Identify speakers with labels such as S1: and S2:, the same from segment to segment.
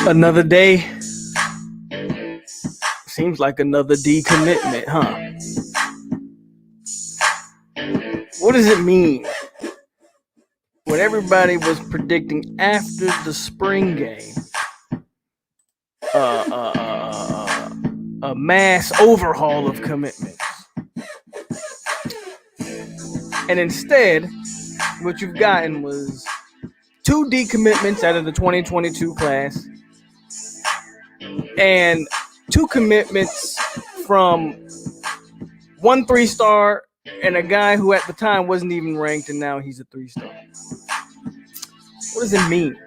S1: Another day. Seems like another decommitment, huh? What does it mean? When everybody was predicting after the spring game, a mass overhaul of commitments. And instead, what you've gotten was 2 decommitments out of the 2022 class and 2 commitments from 1 3-star and a guy who at the time wasn't even ranked and now he's a 3-star. What does it mean?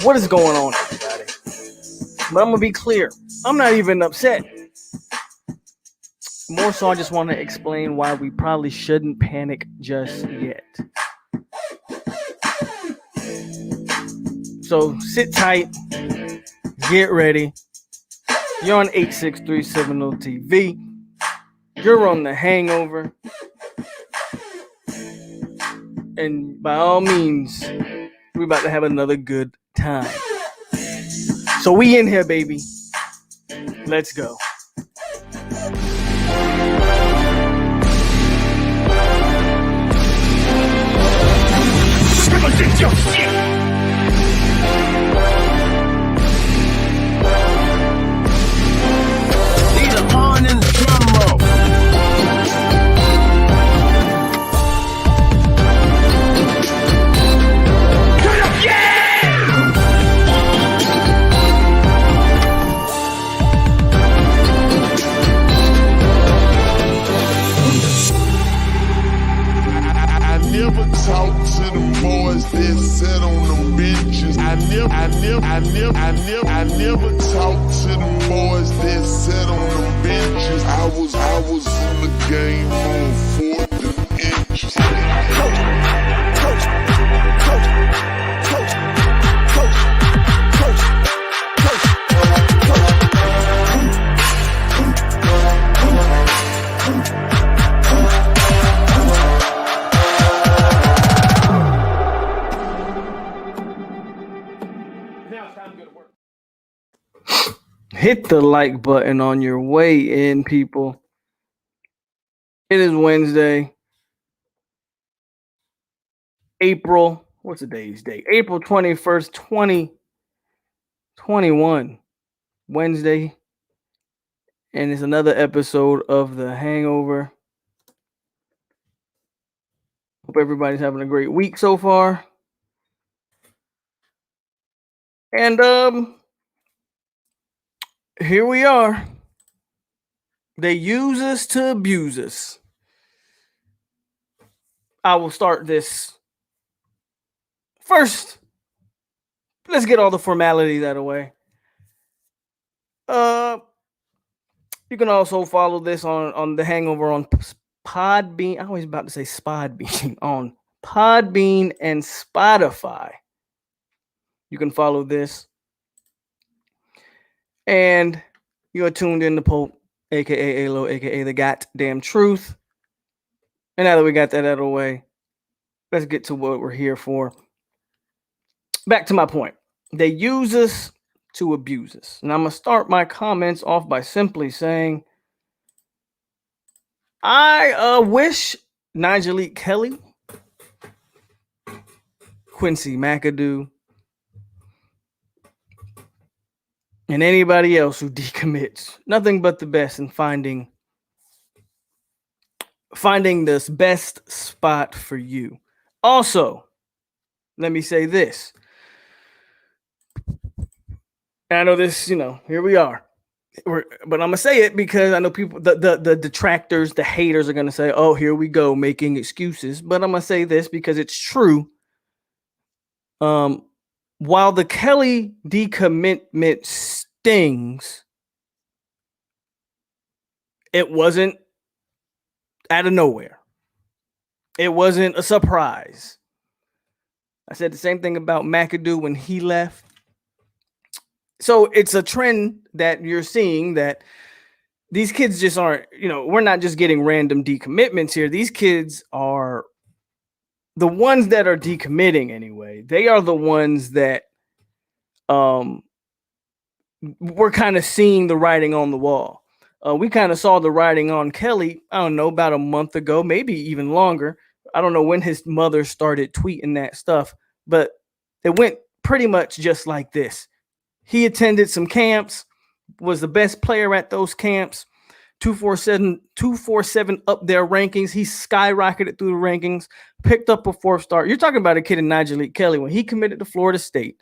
S1: What is going on, everybody? But I'm going to be clear. I'm not even upset. More so, I just want to explain why we probably shouldn't panic just yet. So sit tight. Get ready. You're on 86370 TV. You're on The Hangover. And by all means, we're about to have another good time. So we in here, baby. Let's go.
S2: Need a horn in the drum roll. Turn up,
S3: I never talk to the boys that sit on them benches. I never talk to the boys that sit on them benches. I was in the game on 4th inches.
S1: Hit the like button on your way in, people. It is Wednesday, what's today's date? April 21st, 2021, Wednesday. And it's another episode of The Hangover. Hope everybody's having a great week so far. And here we are. They use us to abuse us. I will start this. First, let's get all the formalities out of the way. You can also follow this on The Hangover on Podbean. I always about to say Spodbean. On Podbean and Spotify. You can follow this. And you are tuned in to POLK, a.k.a. a.k.a. the goddamn truth. And now that we got that out of the way, let's get to what we're here for. Back to my point. They use us to abuse us. And I'm going to start my comments off by simply saying, I wish Nigelique Kelly, Quincy McAdoo, and anybody else who decommits nothing but the best in finding this best spot for you. Also, let me say this. And I know this, here we are. But I'm going to say it because I know people, the detractors, the haters are going to say, oh, here we go, making excuses. But I'm going to say this because it's true. While the Kelly decommitment stings, it wasn't out of nowhere. It wasn't a surprise. I said the same thing about McAdoo when he left. So it's a trend that you're seeing that these kids just aren't, we're not just getting random decommitments here. These kids are the ones that are decommitting anyway. They are the ones that we're kind of seeing the writing on the wall. We kind of saw the writing on Kelly, I don't know, about a month ago, maybe even longer. I don't know when his mother started tweeting that stuff, but it went pretty much just like this. He attended some camps, was the best player at those camps. 247 up their rankings. He skyrocketed through the rankings, picked up a 4th star. You're talking about a kid in Nigel Kelly when he committed to Florida State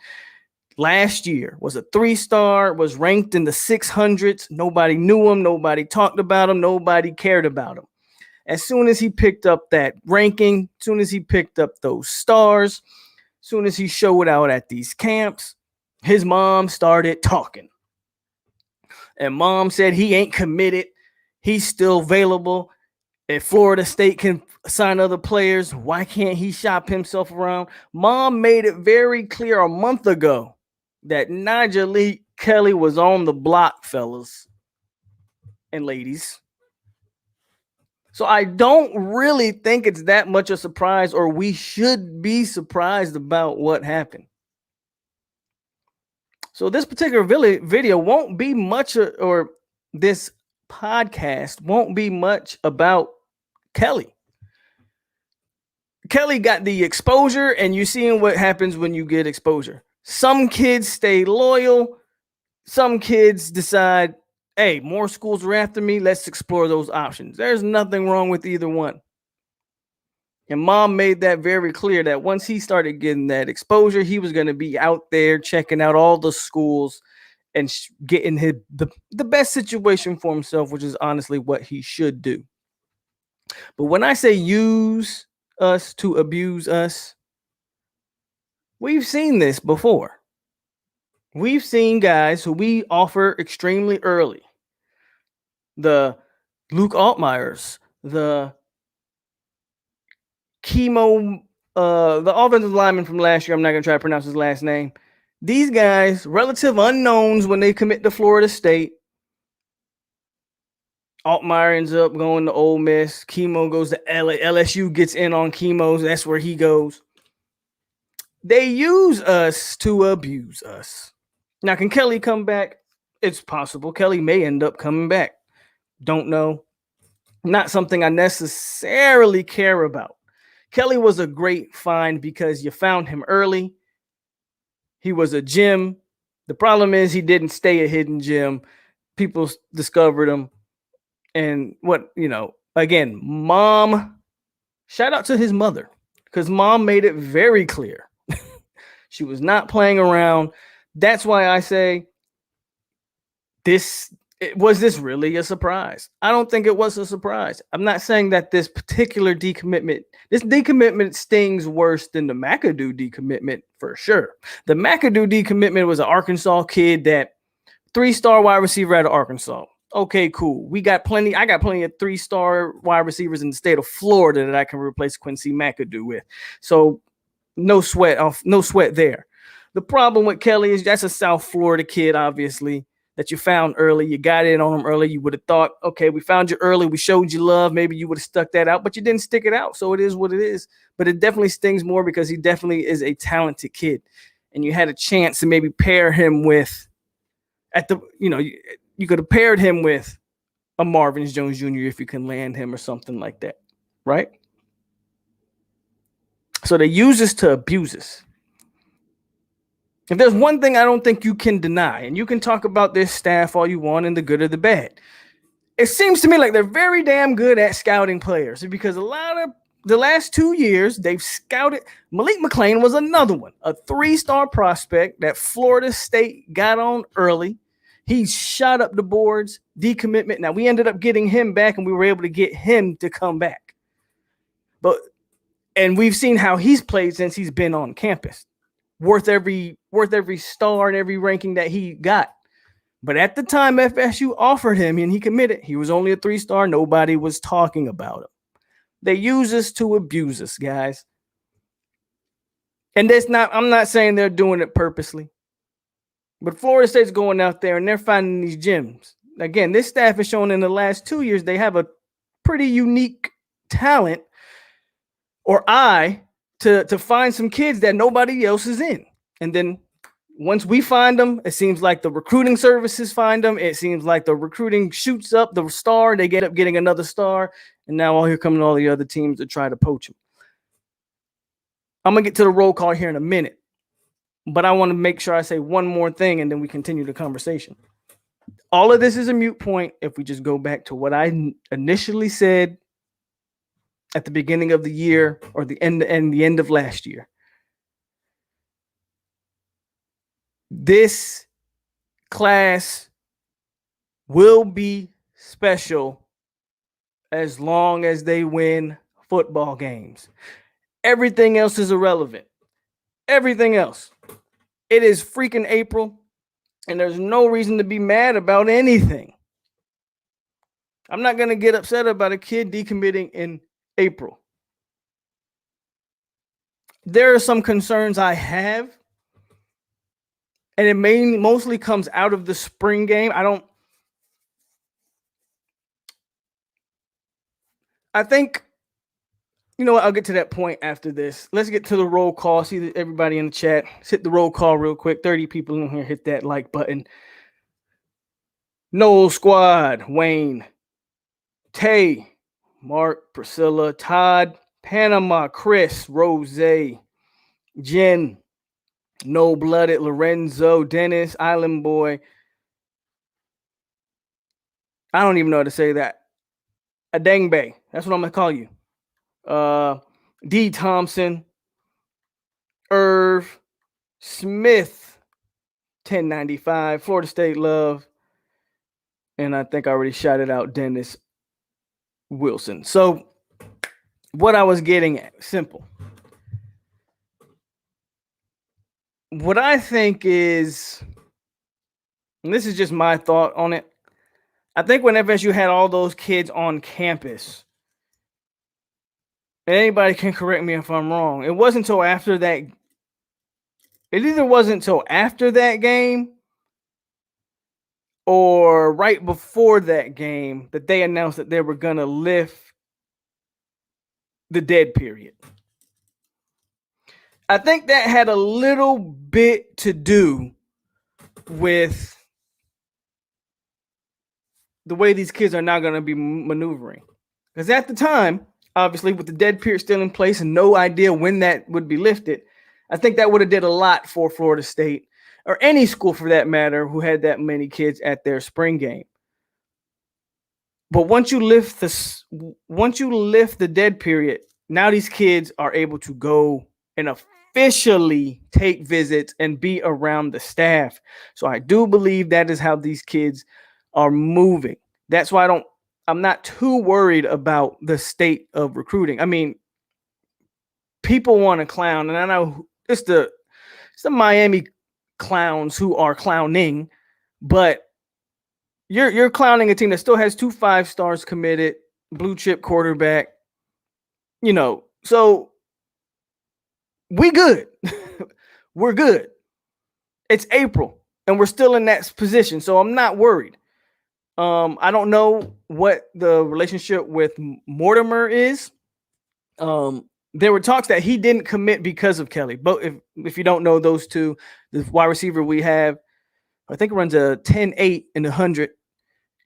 S1: last year, was a 3-star, was ranked in the 600s. Nobody knew him. Nobody talked about him. Nobody cared about him. As soon as he picked up that ranking, as soon as he picked up those stars, as soon as he showed out at these camps, his mom started talking. And mom said he ain't committed. He's still available. If Florida State can sign other players, why can't he shop himself around? Mom made it very clear a month ago that Nigel Kelly was on the block, fellas and ladies. So I don't really think it's that much a surprise, or we should be surprised about what happened. So this particular video won't be much, or this podcast won't be much about Kelly. Kelly got the exposure, and you're seeing what happens when you get exposure. Some kids stay loyal. Some kids decide, hey, more schools are after me. Let's explore those options. There's nothing wrong with either one. And mom made that very clear that once he started getting that exposure, he was going to be out there checking out all the schools and getting the best situation for himself, which is honestly what he should do. But when I say use us to abuse us, we've seen this before. We've seen guys who we offer extremely early. The Luke Altmaiers, the the offensive lineman from last year. I'm not going to try to pronounce his last name. These guys, relative unknowns when they commit to Florida State. Altmaier ends up going to Ole Miss. Chemo goes to LSU, gets in on Chemo's. That's where he goes. They use us to abuse us. Now, can Kelly come back? It's possible. Kelly may end up coming back. Don't know. Not something I necessarily care about. Kelly was a great find because you found him early. He was a gem. The problem is he didn't stay a hidden gem. People discovered him. And again, mom, shout out to his mother, because mom made it very clear. She was not playing around. That's why I say was this really a surprise? I don't think it was a surprise. I'm not saying that this particular decommitment stings worse than the McAdoo decommitment for sure. The McAdoo decommitment was an Arkansas kid, that 3-star wide receiver out of Arkansas. Okay, cool. I got plenty of 3-star wide receivers in the state of Florida that I can replace Quincy McAdoo with. So no sweat there. The problem with Kelly is that's a South Florida kid, obviously, that you found early. You got in on him early. You would have thought, okay, we found you early. We showed you love. Maybe you would have stuck that out, but you didn't stick it out. So it is what it is. But it definitely stings more because he definitely is a talented kid. And you had a chance to maybe pair him with, you could have paired him with a Marvin Jones Jr. if you can land him or something like that, right? So they use us to abuse us. If there's one thing I don't think you can deny, and you can talk about this staff all you want and the good or the bad, it seems to me like they're very damn good at scouting players, because a lot of the last 2 years they've scouted. Malik McClain was another one, a 3-star prospect that Florida State got on early. He shot up the boards, decommitment. Now we ended up getting him back, and we were able to get him to come back. And we've seen how he's played since he's been on campus. Worth every star and every ranking that he got. But at the time FSU offered him and he committed, he was only a 3-star. Nobody was talking about him. They use us to abuse us, guys. And I'm not saying they're doing it purposely. But Florida State's going out there and they're finding these gems. Again, this staff has shown in the last 2 years they have a pretty unique talent or eye to find some kids that nobody else is in. And then once we find them, it seems like the recruiting services find them. It seems like the recruiting shoots up the star. They get up getting another star. And now here coming all the other teams to try to poach them. I'm going to get to the roll call here in a minute. But I want to make sure I say one more thing and then we continue the conversation. All of this is a moot point if we just go back to what I initially said at the beginning of the year or the end of last year. This class will be special as long as they win football games. Everything else is irrelevant. Everything else. It is freaking April, and there's no reason to be mad about anything. I'm not going to get upset about a kid decommitting in April. There are some concerns I have, and it mostly comes out of the spring game. I think, you know what, I'll get to that point after this. Let's get to the roll call. See everybody in the chat. Let's hit the roll call real quick. 30 people in here. Hit that like button. Noel Squad, Wayne, Tay, Mark, Priscilla, Todd, Panama, Chris, Rose, Jen, No Blooded, Lorenzo, Dennis, Island Boy. I don't even know how to say that. Adengbe. That's what I'm going to call you. D. Thompson, Irv, Smith, 1095, Florida State Love, and I think I already shouted out Dennis Wilson. So what I was getting at, simple. What I think is, and this is just my thought on it, I think when FSU had all those kids on campus, and anybody can correct me if I'm wrong, it wasn't until after that, it either wasn't until after that game or right before that game that they announced that they were going to lift the dead period. I think that had a little bit to do with the way these kids are now going to be maneuvering. Because at the time, obviously, with the dead period still in place and no idea when that would be lifted, I think that would have did a lot for Florida State or any school for that matter who had that many kids at their spring game. But once you lift the dead period, now these kids are able to go and officially take visits and be around the staff. So I do believe that is how these kids are moving. That's why I'm not too worried about the state of recruiting. I mean, people want to clown, and I know it's the Miami clowns who are clowning, but you're clowning a team that still has 2 5-stars committed, blue chip quarterback, so we good. We're good. It's April and we're still in that position. So I'm not worried. I don't know what the relationship with Mortimer is. There were talks that he didn't commit because of Kelly. But if you don't know those two, the wide receiver we have, I think it runs a 10-8 in the 100.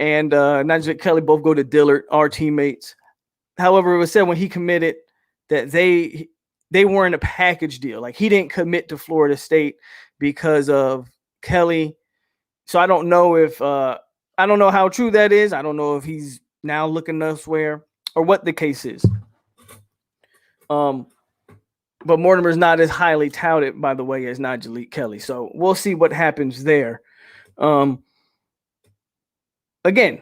S1: And Najee Kelly both go to Dillard, our teammates. However, it was said when he committed that they weren't a package deal. Like he didn't commit to Florida State because of Kelly. So I don't know I don't know how true that is. I don't know if he's now looking elsewhere or what the case is. But Mortimer's not as highly touted, by the way, as Najee Kelly. So we'll see what happens there. Again,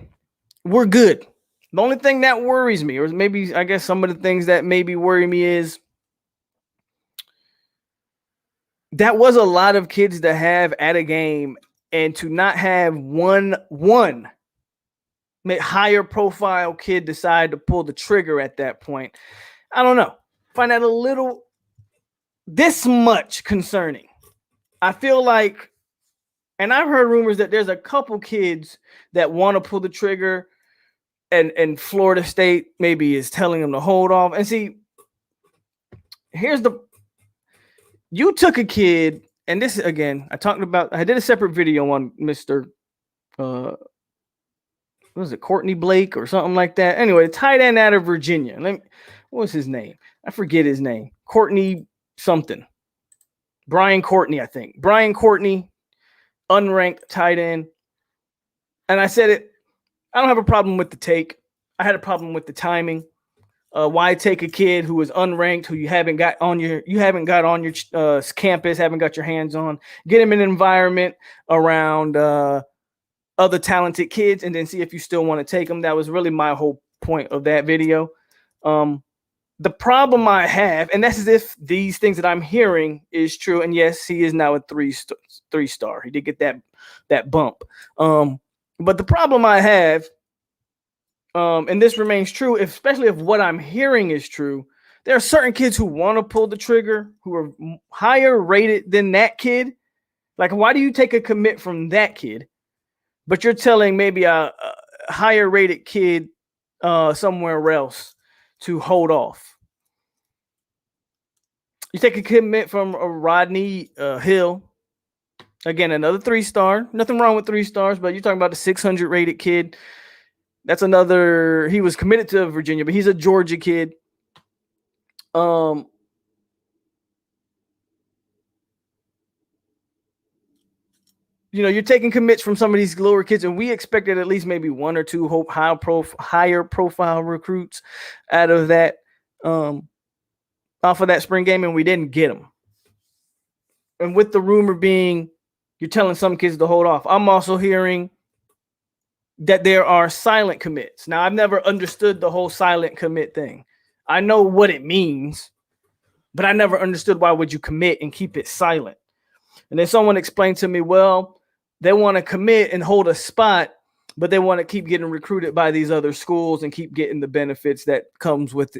S1: we're good. The only thing that worries me, or maybe I guess some of the things that maybe worry me is that was a lot of kids to have at a game and to not have one higher profile kid decide to pull the trigger at that point. I don't know. Find that a little this much concerning. I feel like, and I've heard rumors that there's a couple kids that want to pull the trigger and Florida State maybe is telling them to hold off. And see, you took a kid and this again, I did a separate video on Mr. What was it, Courtney Blake or something like that? Anyway, tight end out of Virginia. What was his name? I forget his name. Courtney something. Brian Courtney, I think. Brian Courtney, unranked tight end. And I said it, I don't have a problem with the take. I had a problem with the timing. Why take a kid who is unranked, who you haven't got on your campus, haven't got your hands on, get him in an environment around other talented kids, and then see if you still want to take them. That was really my whole point of that video. The problem I have, and that's as if these things that I'm hearing is true. And yes, he is now a three-star. He did get that bump. But the problem I have, and this remains true, especially if what I'm hearing is true, there are certain kids who want to pull the trigger, who are higher rated than that kid. Like, why do you take a commit from that kid, but you're telling maybe a higher rated kid somewhere else to hold off? You take a commit from a Rodney Hill. Again, another 3-star. Nothing wrong with 3 stars, but you're talking about the 600 rated kid. That's another. He was committed to Virginia, but he's a Georgia kid. You're taking commits from some of these lower kids, and we expected at least maybe 1 or 2 higher profile recruits out of that, off of that spring game, and we didn't get them. And with the rumor being, you're telling some kids to hold off. I'm also hearing that there are silent commits. Now, I've never understood the whole silent commit thing. I know what it means, but I never understood why would you commit and keep it silent. And then someone explained to me, well, they want to commit and hold a spot, but they want to keep getting recruited by these other schools and keep getting the benefits that comes with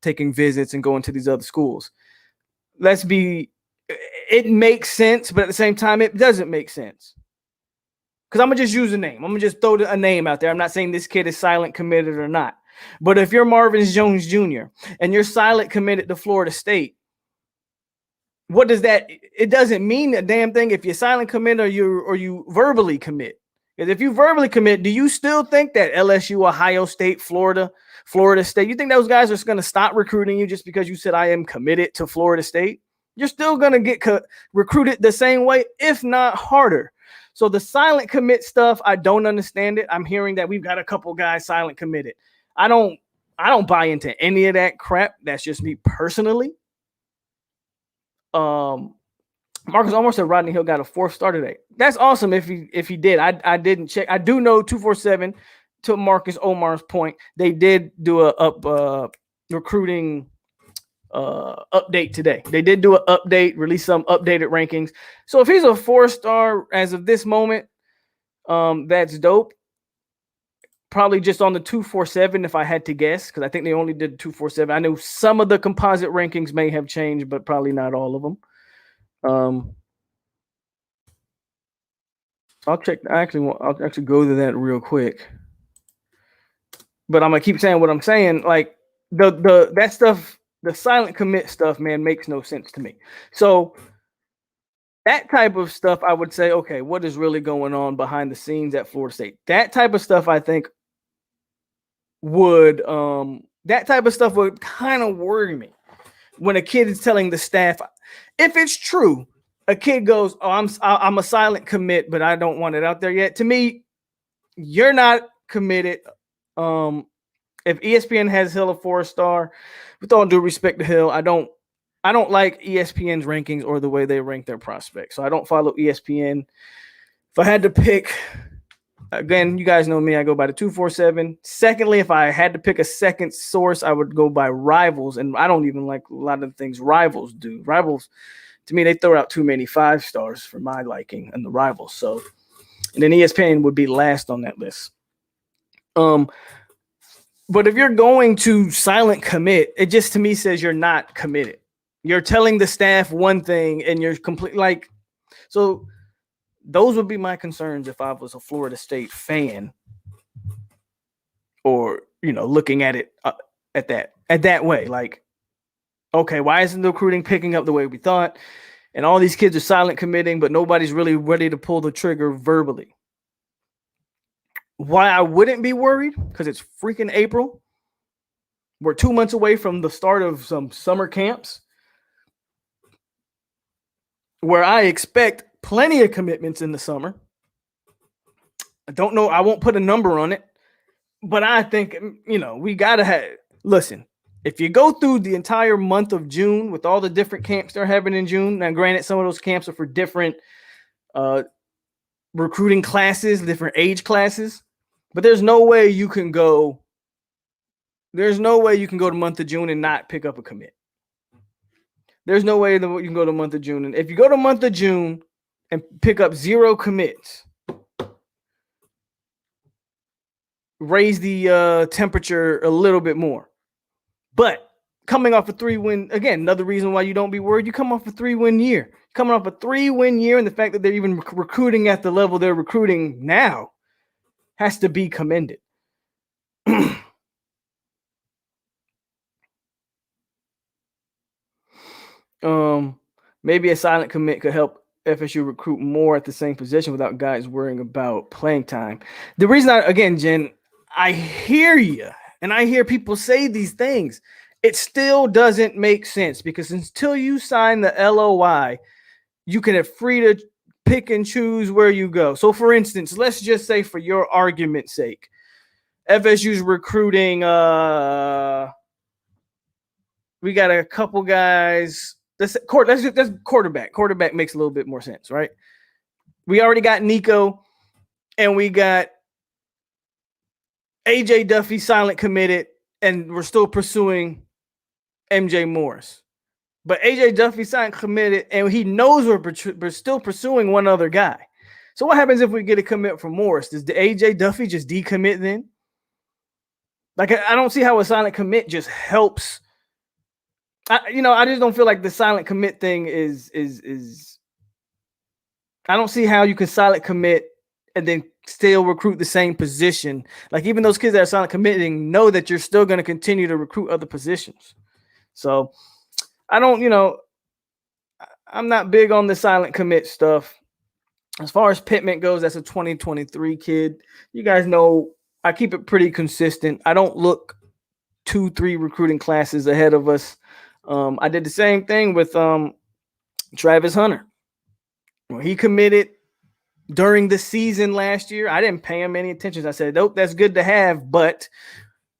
S1: taking visits and going to these other schools. It makes sense, but at the same time, it doesn't make sense. Because I'm going to just use a name. I'm going to just throw a name out there. I'm not saying this kid is silent committed or not. But if you're Marvin Jones Jr. and you're silent committed to Florida State, what does that? It doesn't mean a damn thing if you're silent commit or you verbally commit. Because if you verbally commit, do you still think that LSU, Ohio State, Florida State, you think those guys are going to stop recruiting you just because you said I am committed to Florida State? You're still going to get recruited the same way, if not harder. So the silent commit stuff, I don't understand it. I'm hearing that we've got a couple guys silent committed. I don't buy into any of that crap. That's just me personally. Marcus almost said Rodney Hill got a 4th star today. That's awesome if he did. I didn't check. I do know 247, to Marcus Omar's point, they did do a recruiting update today. They did do an update, release some updated rankings. So if he's a 4-star as of this moment, that's dope. Probably just on the 247 if I had to guess, because I think they only did 247. I know some of the composite rankings may have changed, but probably not all of them. I'll check. I'll actually go to that real quick. But I'm gonna keep saying what I'm saying. Like that stuff, the silent commit stuff, man, makes no sense to me. So that type of stuff, I would say, okay, what is really going on behind the scenes at Florida State? That type of stuff, I think, would kind of worry me when a kid is telling the staff, if it's true, a kid goes, "Oh, I'm a silent commit, but I don't want it out there yet." To me, you're not committed. If ESPN has Hill a 4-star, with all due respect to Hill, I don't like ESPN's rankings or the way they rank their prospects. So I don't follow ESPN. If I had to pick, again, you guys know me, I go by the 247. Secondly, if I had to pick a second source, I would go by Rivals. And I don't even like a lot of the things Rivals do. Rivals, to me, they throw out too many 5 stars for my liking and the Rivals. So, and then ESPN would be last on that list. But if you're going to silent commit, it just to me says you're not committed. You're telling the staff one thing and you're completely like, so those would be my concerns if I was a Florida State fan or, looking at it at that way. Like, okay, why isn't the recruiting picking up the way we thought? And all these kids are silent committing, but nobody's really ready to pull the trigger verbally. Why I wouldn't be worried? Because it's freaking April. We're 2 months away from the start of some summer camps where I expect plenty of commitments in the summer. I don't know. I won't put a number on it, but I think, we got to listen, if you go through the entire month of June with all the different camps they're having in June, now granted, some of those camps are for different recruiting classes, different age classes, but there's no way you can go the month of June and not pick up a commit. There's no way that you can go to the month of June. And if you go to the month of June and pick up 0 commits, raise the temperature a little bit more. But coming off a 3-win, again, another reason why you don't be worried. You come off a 3-win year. Coming off a 3-win year, and the fact that they're even recruiting at the level they're recruiting now has to be commended. Maybe a silent commit could help FSU recruit more at the same position without guys worrying about playing time. The reason Jen, I hear you, and I hear people say these things. It still doesn't make sense because until you sign the LOI, you can have free to pick and choose where you go. So, for instance, let's just say, for your argument's sake, FSU's recruiting. We got a couple guys. That's quarterback. Quarterback makes a little bit more sense, right? We already got Nico, and we got AJ Duffy silent committed, and we're still pursuing MJ Morris. But AJ Duffy silent committed, and he knows we're still pursuing one other guy. So what happens if we get a commit from Morris? Does the AJ Duffy just decommit then? Like, I don't see how a silent commit just helps. I just don't feel like the silent commit thing is. I don't see how you can silent commit and then still recruit the same position. Like, even those kids that are silent committing know that you're still going to continue to recruit other positions. So I don't, I'm not big on the silent commit stuff. As far as Pittman goes, that's a 2023 kid. You guys know I keep it pretty consistent. I don't look 2-3 recruiting classes ahead of us. I did the same thing with Travis Hunter. When he committed during the season last year, I didn't pay him any attention. I said, nope, that's good to have, but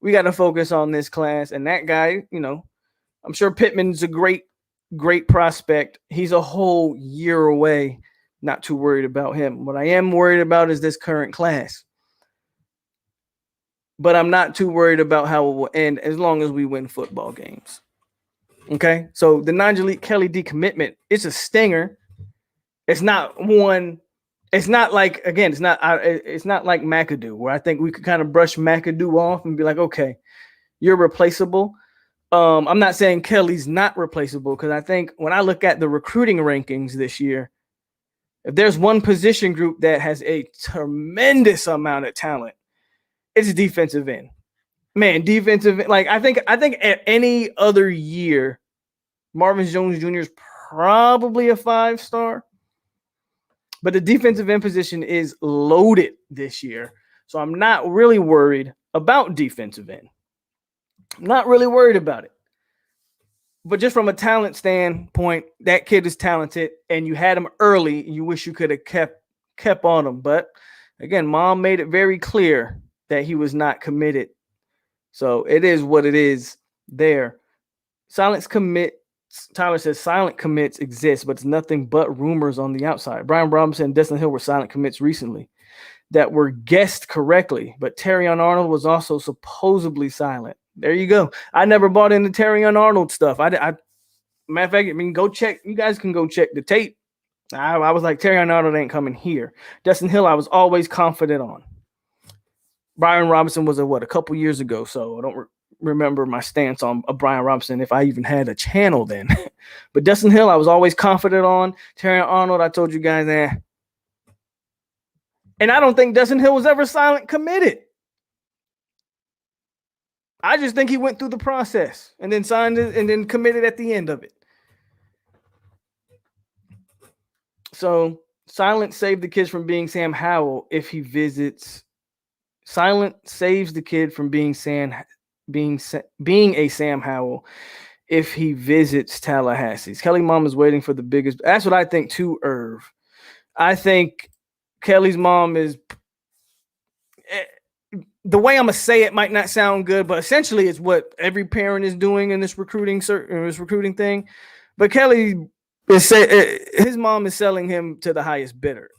S1: we got to focus on this class. And that guy, I'm sure Pittman's a great prospect. He's a whole year away. Not too worried about him. What I am worried about is this current class. But I'm not too worried about how it will end as long as we win football games. Okay, so the Najee Kelly decommitment, it's a stinger. It's not one. It's not like, again, it's not like McAdoo, where I think we could kind of brush McAdoo off and be like, okay, you're replaceable. I'm not saying Kelly's not replaceable, because I think when I look at the recruiting rankings this year, if there's one position group that has a tremendous amount of talent, it's defensive end. Man, defensive, like I think at any other year, Marvin Jones Jr. is probably a 5-star, but the defensive end position is loaded this year. So I'm not really worried about defensive end. I'm not really worried about it. But just from a talent standpoint, that kid is talented, and you had him early, and you wish you could have kept on him. But again, Mom made it very clear that he was not committed. So it is what it is there. Silence commits. Tyler says silent commits exist, but it's nothing but rumors on the outside. Brian Robinson and Destin Hill were silent commits recently that were guessed correctly, but Terrion Arnold was also supposedly silent. There you go. I never bought into Terrion Arnold stuff. Matter of fact, go check. You guys can go check the tape. I was like, Terrion Arnold ain't coming here. Destin Hill, I was always confident on. Brian Robinson was a couple years ago, so I don't remember my stance on Brian Robinson if I even had a channel then. But Destin Hill, I was always confident on. Terrion Arnold, I told you guys that. And I don't think Destin Hill was ever silent committed. I just think he went through the process and then signed it and then committed at the end of it. So Silent saved the kids from being Sam Howell if he visits. Silent saves the kid from being being a Sam Howell if he visits Tallahassee. Kelly mom is waiting for the biggest. That's what I think too, Irv. I think Kelly's mom is. The way I'm gonna say it might not sound good, but essentially it's what every parent is doing in this recruiting thing. But Kelly is his mom is selling him to the highest bidder.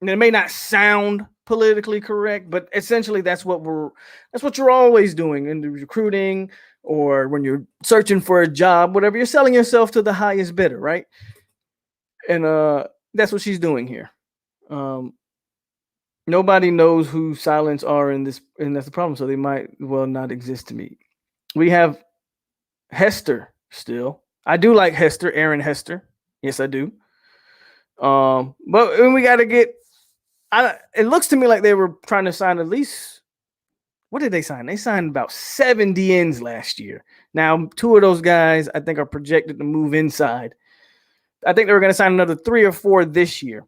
S1: And it may not sound politically correct, but essentially that's what you're always doing in the recruiting or when you're searching for a job, whatever. You're selling yourself to the highest bidder, right? And that's what she's doing here. Nobody knows who Silents are in this, and that's the problem. So they might well not exist to me. We have Hester still. I do like Hester, Aaron Hester. Yes, I do. But we got to get. It looks to me like they were trying to sign at least. What did they sign? They signed about 7 DNs last year. Now, 2 of those guys I think are projected to move inside. I think they were going to sign another 3 or 4 this year.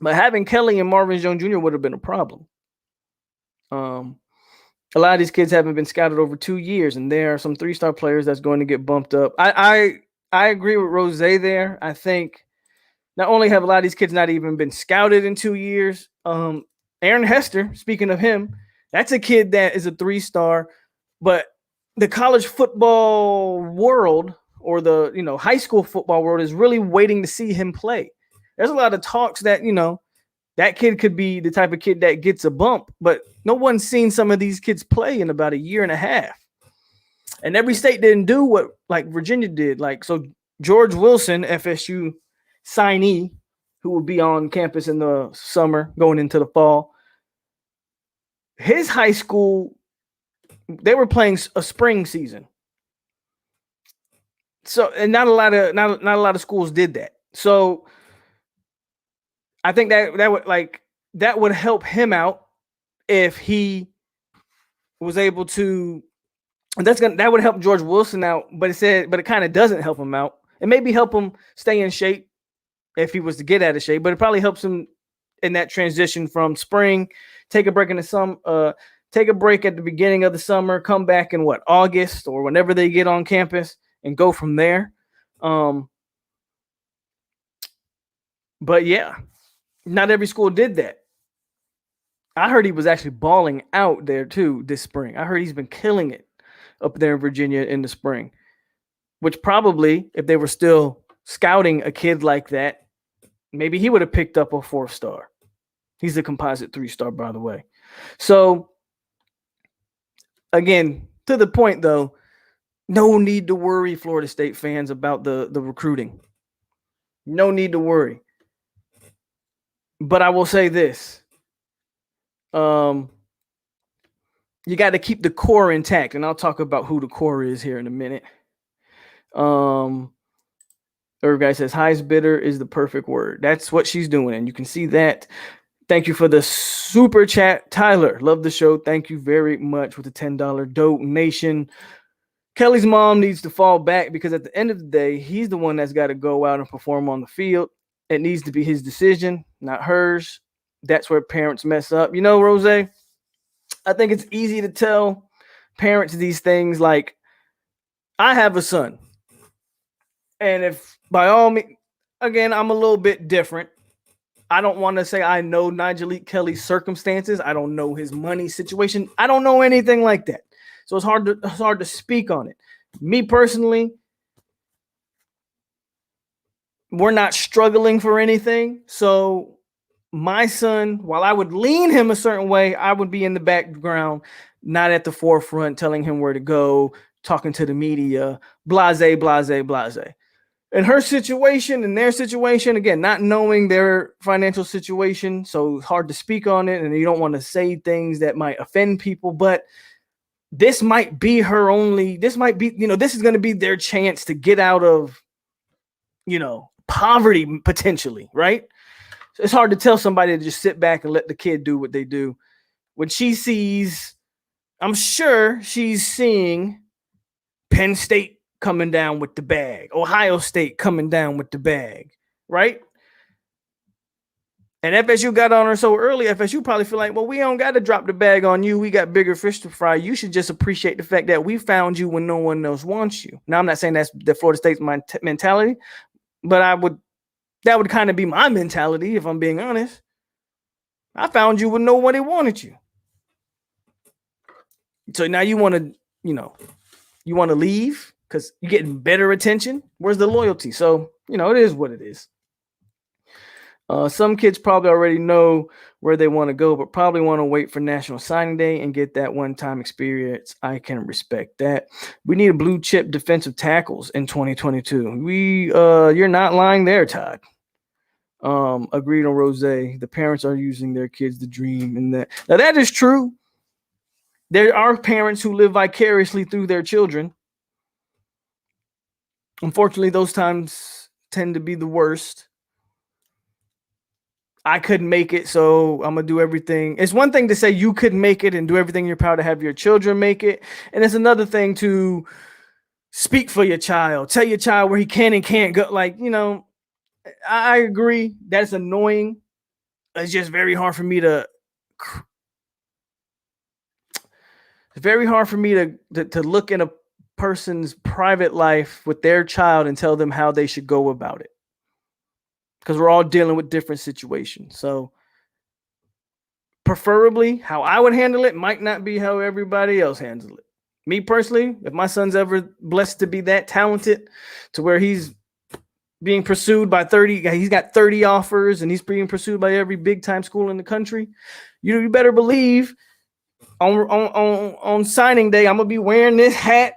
S1: But having Kelly and Marvin Jones Jr. would have been a problem. A lot of these kids haven't been scouted over 2 years, and there are some 3-star players that's going to get bumped up. I agree with Rose there. I think not only have a lot of these kids not even been scouted in 2 years. Aaron Hester, speaking of him, that's a kid that is a 3-star, but the college football world or the high school football world is really waiting to see him play. There's a lot of talks that, that kid could be the type of kid that gets a bump, but no one's seen some of these kids play in about a year and a half. And every state didn't do what like Virginia did. So George Wilson, FSU signee, who will be on campus in the summer going into the fall, his high school, they were playing a spring season. So, and not a lot of schools did that. So I think that would help him out if he was able to. That would help George Wilson out, but it kind of doesn't help him out. It maybe help him stay in shape if he was to get out of shape, but it probably helps him in that transition from spring, take a break in the summer, take a break at the beginning of the summer, come back in August or whenever they get on campus and go from there. But yeah. Not every school did that. I heard he was actually balling out there too this spring. I heard he's been killing it up there in Virginia in the spring, which probably, if they were still scouting a kid like that, maybe he would have picked up a 4-star. He's a composite 3-star, by the way. So, again, to the point though, no need to worry, Florida State fans, about the recruiting. No need to worry. But I will say this. You got to keep the core intact, and I'll talk about who the core is here in a minute. Every guy says highest bidder is the perfect word. That's what she's doing, and you can see that. Thank you for the super chat, Tyler. Love the show. Thank you very much with the $10 donation. Kelly's mom needs to fall back because at the end of the day, he's the one that's got to go out and perform on the field. It needs to be his decision, not hers. That's where parents mess up. Rose, I think it's easy to tell parents these things. Like, I have a son. And if by all means, again, I'm a little bit different. I don't want to say I know Nigel Kelly's circumstances. I don't know his money situation. I don't know anything like that. So it's hard to speak on it. Me personally, we're not struggling for anything. So my son, while I would lean him a certain way, I would be in the background, not at the forefront, telling him where to go, talking to the media, blase. In her situation and their situation, again, not knowing their financial situation, so it's hard to speak on it, and you don't want to say things that might offend people, but this might be this is going to be their chance to get out of, poverty potentially, right? So it's hard to tell somebody to just sit back and let the kid do what they do. When she sees, I'm sure she's seeing Penn State coming down with the bag. Ohio State coming down with the bag, right? And FSU got on her so early, FSU probably feel like, well, we don't got to drop the bag on you. We got bigger fish to fry. You should just appreciate the fact that we found you when no one else wants you. Now, I'm not saying that's the Florida State's mentality, but that would kind of be my mentality if I'm being honest. I found you when nobody wanted you. So now you want to, you want to leave because you're getting better attention. Where's the loyalty? So, it is what it is. Some kids probably already know where they want to go, but probably want to wait for National Signing Day and get that one-time experience. I can respect that. We need a blue chip defensive tackles in 2022. You're not lying there, Todd. Agreed on Rose. The parents are using their kids to dream, and that is true. There are parents who live vicariously through their children. Unfortunately, those times tend to be the worst. I couldn't make it, so I'm going to do everything. It's one thing to say you couldn't make it and do everything in your power to have your children make it. And it's another thing to speak for your child. Tell your child where he can and can't go. Like, I agree. That's annoying. It's just very hard for me to... It's very hard for me to look in a person's private life with their child and tell them how they should go about it. Because we're all dealing with different situations. So preferably how I would handle it might not be how everybody else handles it. Me personally, if my son's ever blessed to be that talented to where he's being pursued by 30, he's got 30 offers and he's being pursued by every big time school in the country, you better believe on signing day, I'm going to be wearing this hat,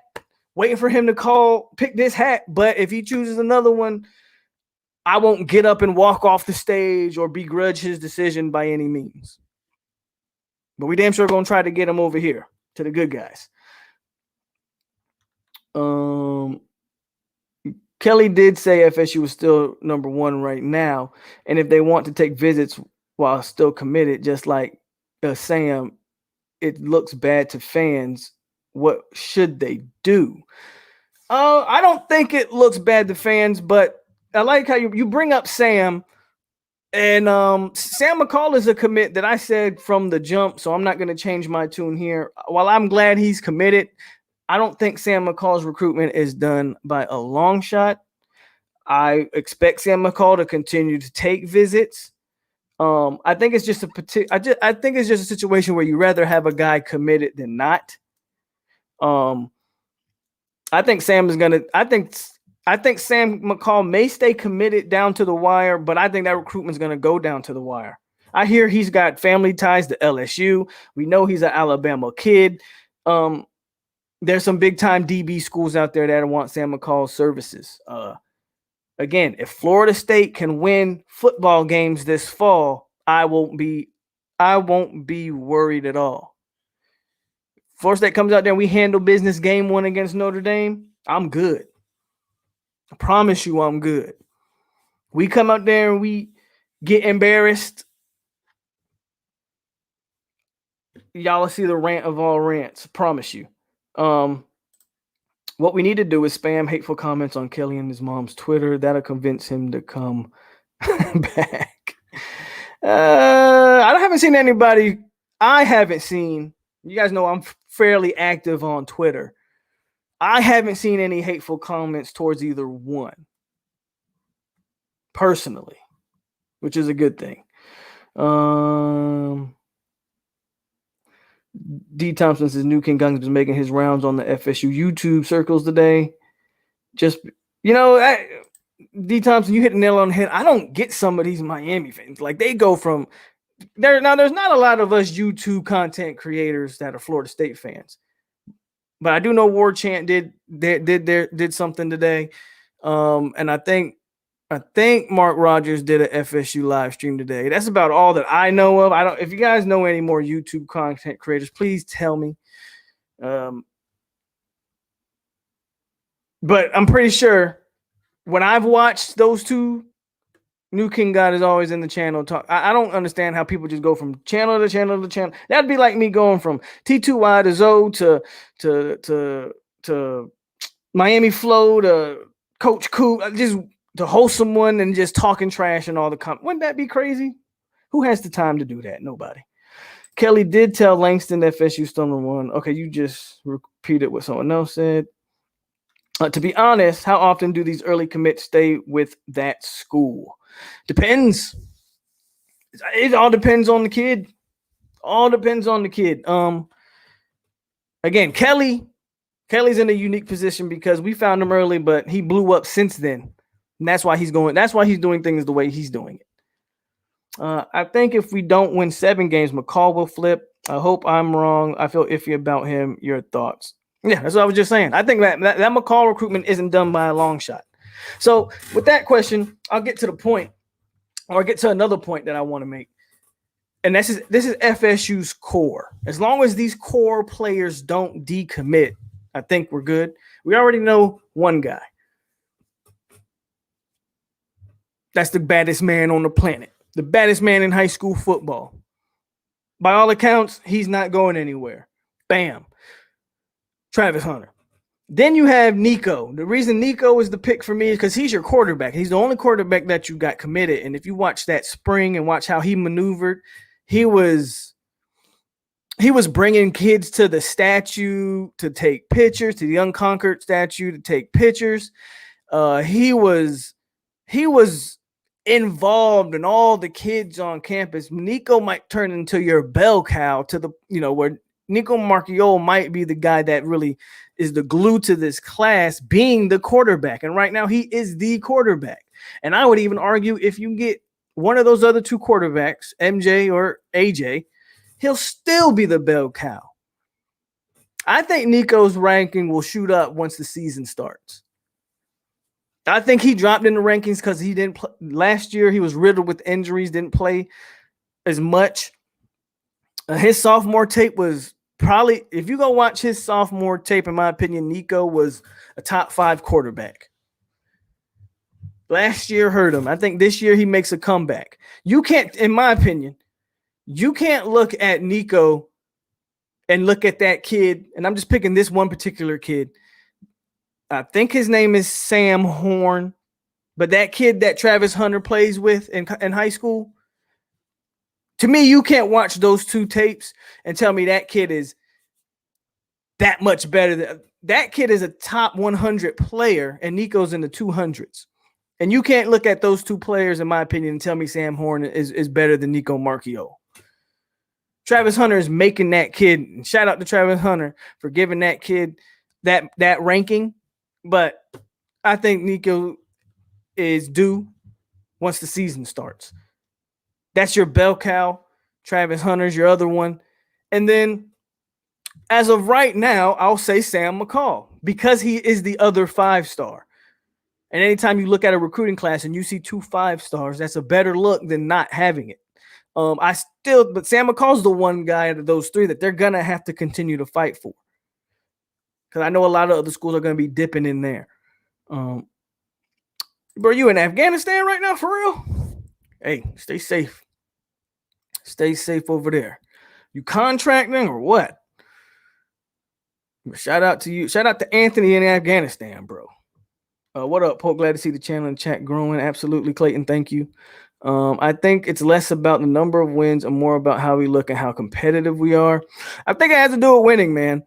S1: waiting for him to pick this hat. But if he chooses another one, I won't get up and walk off the stage or begrudge his decision by any means. But we damn sure going to try to get him over here to the good guys. Kelly did say FSU is still number one right now. And if they want to take visits while still committed, just like Sam, it looks bad to fans. What should they do? I don't think it looks bad to fans, but I like how you bring up Sam, and Sam McCall is a commit that I said from the jump, so I'm not going to change my tune here. While I'm glad he's committed, I don't think Sam McCall's recruitment is done by a long shot. I expect Sam McCall to continue to take visits. I think it's just I think it's just a situation where you rather have a guy committed than not. I think Sam McCall may stay committed down to the wire, but I think that recruitment is going to go down to the wire. I hear he's got family ties to LSU. We know he's an Alabama kid. There's some big time DB schools out there that want Sam McCall's services. Again, if Florida State can win football games this fall, I won't be worried at all. Florida State comes out there and we handle business game one against Notre Dame, I'm good. I promise you I'm good. We come out there and we get embarrassed. Y'all will see the rant of all rants. I promise you. What we need to do is spam hateful comments on Kelly and his mom's Twitter. That'll convince him to come back. I haven't seen anybody. You guys know I'm fairly active on Twitter. I haven't seen any hateful comments towards either one. Personally. Which is a good thing. D. Thompson says New King Guns is making his rounds on the FSU YouTube circles today. Just, D. Thompson, you hit the nail on the head. I don't get some of these Miami fans. Like, they go from there. Now, there's not a lot of us YouTube content creators that are Florida State fans. But I do know War Chant did something today. And I think Mark Rogers did an FSU live stream today. That's about all that I know of. If you guys know any more YouTube content creators, please tell me. But I'm pretty sure when I've watched those two, New King God is always in the channel talk. I don't understand how people just go from channel to channel to channel. That'd be like me going from T2Y to Zoe to Miami Flow to Coach Coop, just the wholesome one and just talking trash and all the wouldn't that be crazy? Who has the time to do that? Nobody. Kelly did tell Langston that FSU still number one. Okay, you just repeated what someone else said. To be honest, how often do these early commits stay with that school? Depends. It all depends on the kid. All depends on the kid. Again, Kelly's in a unique position because we found him early, but he blew up since then. And that's why he's doing things the way he's doing it. I think if we don't win 7 games, McCall will flip. I hope I'm wrong. I feel iffy about him. Your thoughts? Yeah, that's what I was just saying. I think that McCall recruitment isn't done by a long shot. So with that question, I'll get to the point, or get to another point that I want to make. And this is FSU's core. As long as these core players don't decommit, I think we're good. We already know one guy. That's the baddest man on the planet. The baddest man in high school football. By all accounts, he's not going anywhere. Bam. Travis Hunter. Then you have Nico. The reason Nico is the pick for me is because he's your quarterback. He's the only quarterback that you got committed. And if you watch that spring and watch how he maneuvered, he was bringing kids to the statue to take pictures, to the Unconquered statue to take pictures. He was involved in all the kids on campus. Nico might turn into your bell cow to the, where Nico Marchiol might be the guy that really is the glue to this class, being the quarterback. And right now he is the quarterback. And I would even argue if you get one of those other two quarterbacks, MJ or AJ, he'll still be the bell cow. I think Nico's ranking will shoot up once the season starts. I think he dropped in the rankings because he didn't play last year. He was riddled with injuries, didn't play as much. His sophomore tape was probably, if you go watch his sophomore tape, in my opinion, Nico was a top 5 quarterback. Last year hurt him. I think this year he makes a comeback. You can't, in my opinion, you can't look at Nico and look at that kid, and I'm just picking this one particular kid. I think his name is Sam Horn, but that kid that Travis Hunter plays with in high school, to me, you can't watch those two tapes and tell me that kid is that much better. That kid is a top 100 player, and Nico's in the 200s. And you can't look at those two players, in my opinion, and tell me Sam Horn is better than Nico Marchiol. Travis Hunter is making that kid, and shout out to Travis Hunter for giving that kid that ranking. But I think Nico is due once the season starts. That's your bell cow. Travis Hunter's your other one. And then as of right now, I'll say Sam McCall because he is the other 5-star. And anytime you look at a recruiting class and you see 2 5-stars, that's a better look than not having it. But Sam McCall's the one guy out of those 3 that they're going to have to continue to fight for. Because I know a lot of other schools are going to be dipping in there. Bro, you in Afghanistan right now, for real? Hey, stay safe. Stay safe over there. You contracting or what? Shout out to you. Shout out to Anthony in Afghanistan, bro. What up, Polk? Glad to see the channel and chat growing. Absolutely, Clayton. Thank you. I think it's less about the number of wins and more about how we look and how competitive we are. I think it has to do with winning, man.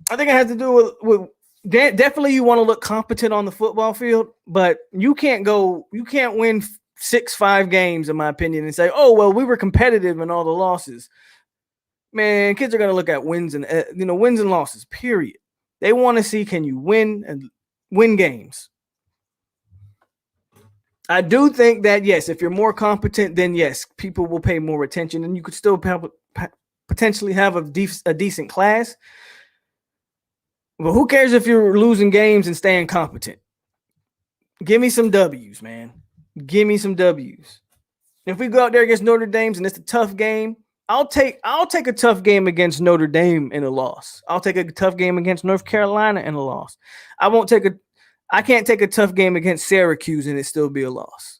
S1: I think it has to do with definitely you want to look competent on the football field, but you can't win 6-5 games, in my opinion, and say, oh, well, we were competitive in all the losses. Man, kids are going to look at wins and losses, period. They want to see, can you win games? I do think that, yes, if you're more competent, then yes, people will pay more attention, and you could still potentially have a decent class. But who cares if you're losing games and staying competent? Give me some W's, man. Give me some W's. If we go out there against Notre Dame and it's a tough game, I'll take a tough game against Notre Dame in a loss. I'll take a tough game against North Carolina in a loss. I can't take a tough game against Syracuse and it still be a loss.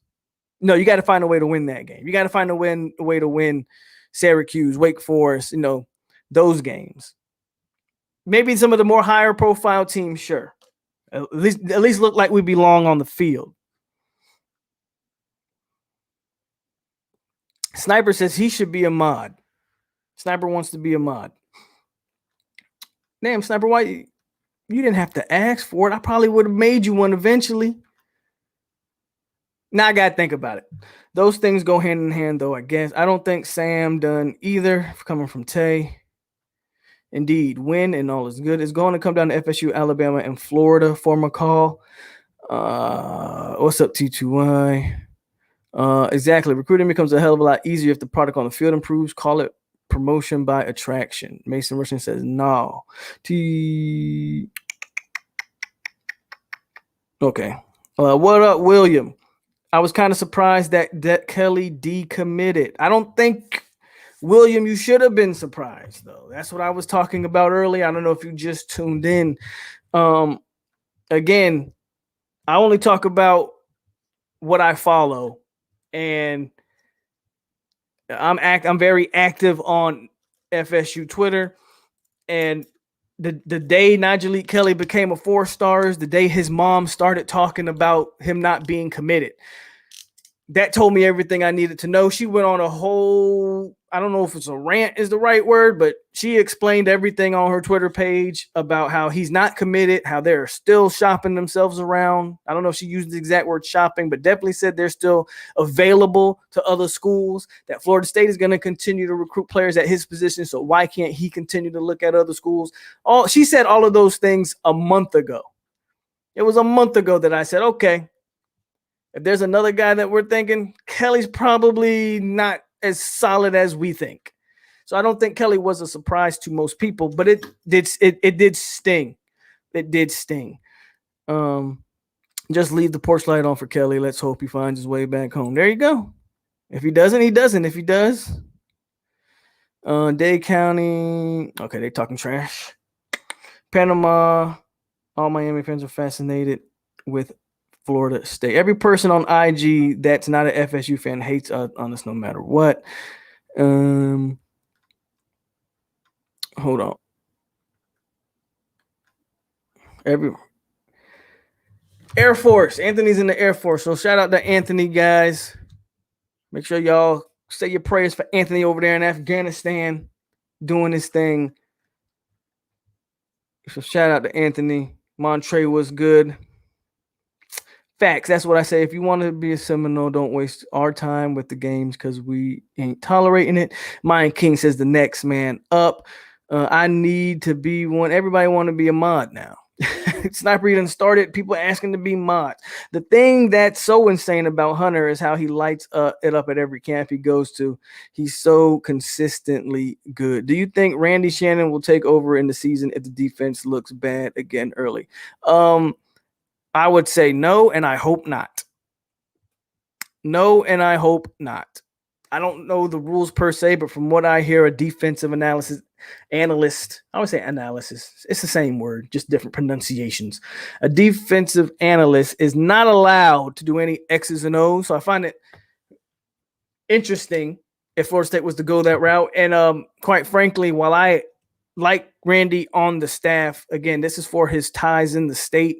S1: No, you got to find a way to win that game. You got to find a way to win Syracuse, Wake Forest, those games. Maybe some of the more higher profile teams, sure. At least look like we belong on the field. Sniper says he should be a mod. Sniper wants to be a mod. Damn, Sniper, why you didn't have to ask for it? I probably would have made you one eventually. Now I gotta think about it. Those things go hand in hand, though, I guess. I don't think Sam done either, coming from Tay. Indeed, win and all is good. It's going to come down to FSU, Alabama, and Florida for McCall. What's up, T2Y? Exactly. Recruiting becomes a hell of a lot easier if the product on the field improves. Call it promotion by attraction. Mason Rushing says no. Okay. What up, William? I was kind of surprised that Kelly decommitted. I don't think, William, you should have been surprised, though. That's what I was talking about earlier. I don't know if you just tuned in. Again, I only talk about what I follow, and I'm very active on FSU Twitter. And the day Najee Kelly became a 4-star is the day his mom started talking about him not being committed. That told me everything I needed to know. She went on a whole, I don't know if it's a rant is the right word, but she explained everything on her Twitter page about how he's not committed, how they're still shopping themselves around. I don't know if she used the exact word shopping, but definitely said they're still available to other schools, that Florida State is going to continue to recruit players at his position. So why can't he continue to look at other schools? She said all of those things a month ago. It was a month ago that I said, okay, if there's another guy that we're thinking, Kelly's probably not as solid as we think. So I don't think Kelly was a surprise to most people, but it did sting. It did sting. Just leave the porch light on for Kelly. Let's hope he finds his way back home. There you go. If he doesn't, he doesn't. If he does, Dade County. Okay, they talking trash. Panama. All Miami fans are fascinated with Florida State. Every person on IG that's not an FSU fan hates on us no matter what. Hold on. Air Force. Anthony's in the Air Force. So shout out to Anthony, guys. Make sure y'all say your prayers for Anthony over there in Afghanistan doing his thing. So shout out to Anthony. Montre was good. Facts. That's what I say. If you want to be a Seminole, don't waste our time with the games because we ain't tolerating it. Mine King says the next man up. I need to be one. Everybody want to be a mod now. Sniper even started people asking to be mods. The thing that's so insane about Hunter is how he lights it up at every camp he goes to. He's so consistently good. Do you think Randy Shannon will take over in the season if the defense looks bad again early? I would say no, and I hope not. No, and I hope not. I don't know the rules per se, but from what I hear, a defensive analyst, I would say analysis. It's the same word, just different pronunciations. A defensive analyst is not allowed to do any X's and O's. So I find it interesting if Florida State was to go that route. And quite frankly, while I like Randy on the staff, again, this is for his ties in the state.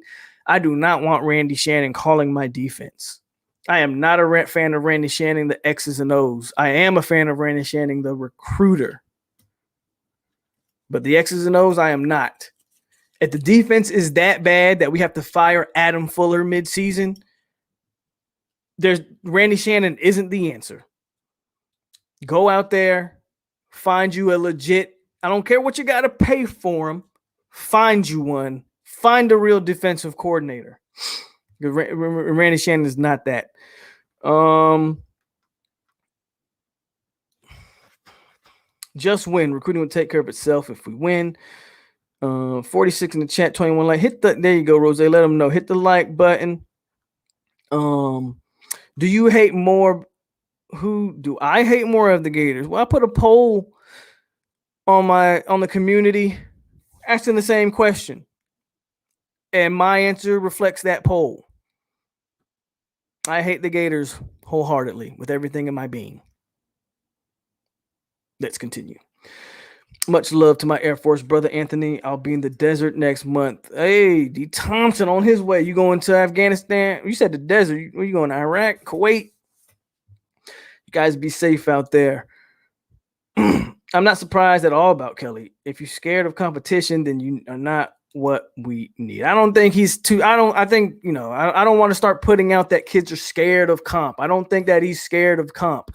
S1: I do not want Randy Shannon calling my defense. I am not a fan of Randy Shannon, the X's and O's. I am a fan of Randy Shannon, the recruiter. But the X's and O's, I am not. If the defense is that bad that we have to fire Adam Fuller midseason, Randy Shannon isn't the answer. Go out there, find you a legit, I don't care what you got to pay for him, find you one. Find a real defensive coordinator. Randy Shannon is not that. Just win. Recruiting will take care of itself if we win. 46 in the chat, 21 like. There you go, Rose. Let them know. Hit the like button. Do you hate more? Who do I hate more of the Gators? Well, I put a poll on the community asking the same question. And my answer reflects that poll. I hate the Gators wholeheartedly with everything in my being. Let's continue. Much love to my Air Force brother Anthony. I'll be in the desert next month. Hey, D. Thompson on his way. You going to Afghanistan? You said the desert. Where you going? Iraq, Kuwait? You guys be safe out there. I'm not surprised at all about Kelly. If you're scared of competition, then you are not what we need. I don't think he's too. I think, I don't want to start putting out that kids are scared of comp. I don't think that he's scared of comp.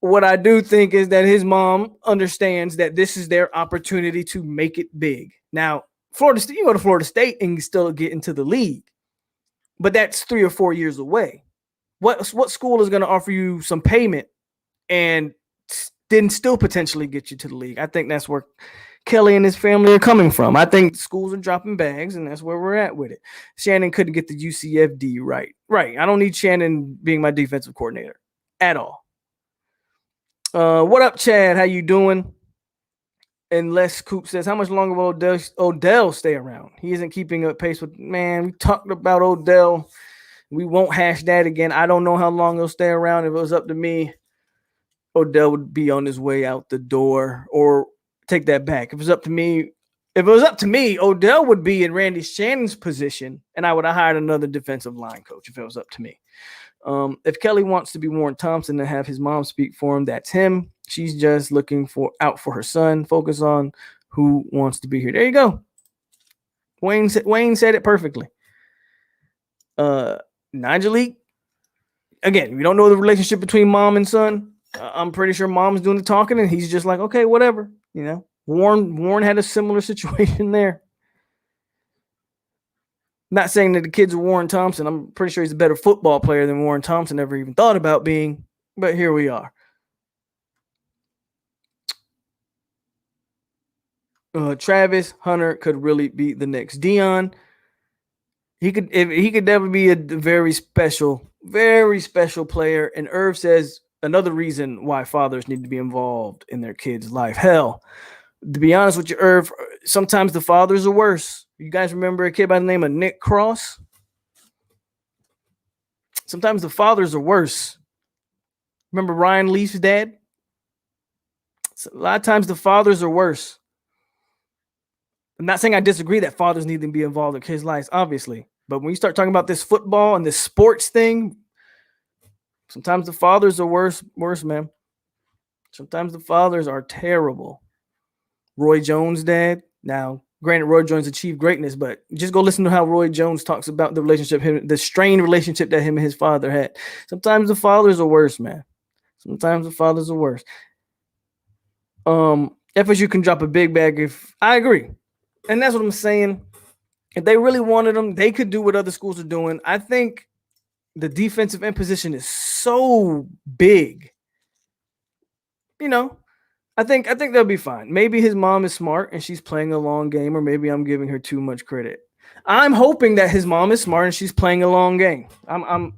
S1: What I do think is that his mom understands that this is their opportunity to make it big. Now, Florida State, you go to Florida State and you still get into the league, but that's 3 or 4 years away. What school is going to offer you some payment and then still potentially get you to the league? I think that's where Kelly and his family are coming from. I think schools are dropping bags, and that's where we're at with it. Shannon couldn't get the UCFD right. Right. I don't need Shannon being my defensive coordinator at all. What up, Chad? How you doing? And Les Coop says, how much longer will Odell stay around? He isn't keeping up pace with, man, we talked about Odell. We won't hash that again. I don't know how long he'll stay around. If it was up to me, Odell would be on his way out the door. Or take that back. If it was up to me, Odell would be in Randy Shannon's position, and I would have hired another defensive line coach if it was up to me. If Kelly wants to be Warren Thompson and have his mom speak for him, that's him. She's just looking out for her son. Focus on who wants to be here. There you go. Wayne said it perfectly. Nigel, again, we don't know the relationship between mom and son. I'm pretty sure mom's doing the talking, and he's just like, okay, whatever. Warren had a similar situation there. Not saying that the kids are Warren Thompson. I'm pretty sure he's a better football player than Warren Thompson ever even thought about being. But here we are. Travis Hunter could really be the next Dion. He could definitely be a very special player. And Irv says another reason why fathers need to be involved in their kids' life. Hell, to be honest with you, Irv, sometimes the fathers are worse. You guys remember a kid by the name of Nick Cross? Sometimes the fathers are worse. Remember Ryan Leaf's dad? So a lot of times the fathers are worse. I'm not saying I disagree that fathers need to be involved in kids' lives, obviously. But when you start talking about this football and this sports thing, sometimes the fathers are worse, man. Sometimes the fathers are terrible. Roy Jones' dad. Now, granted, Roy Jones achieved greatness, but just go listen to how Roy Jones talks about the relationship, the strained relationship that him and his father had. Sometimes the fathers are worse, man. Sometimes the fathers are worse. FSU can drop a big bag if I agree. And that's what I'm saying. If they really wanted them, they could do what other schools are doing. I think the defensive end position is so big. I think they'll be fine. Maybe his mom is smart and she's playing a long game, or maybe I'm giving her too much credit. I'm hoping that his mom is smart and she's playing a long game. I'm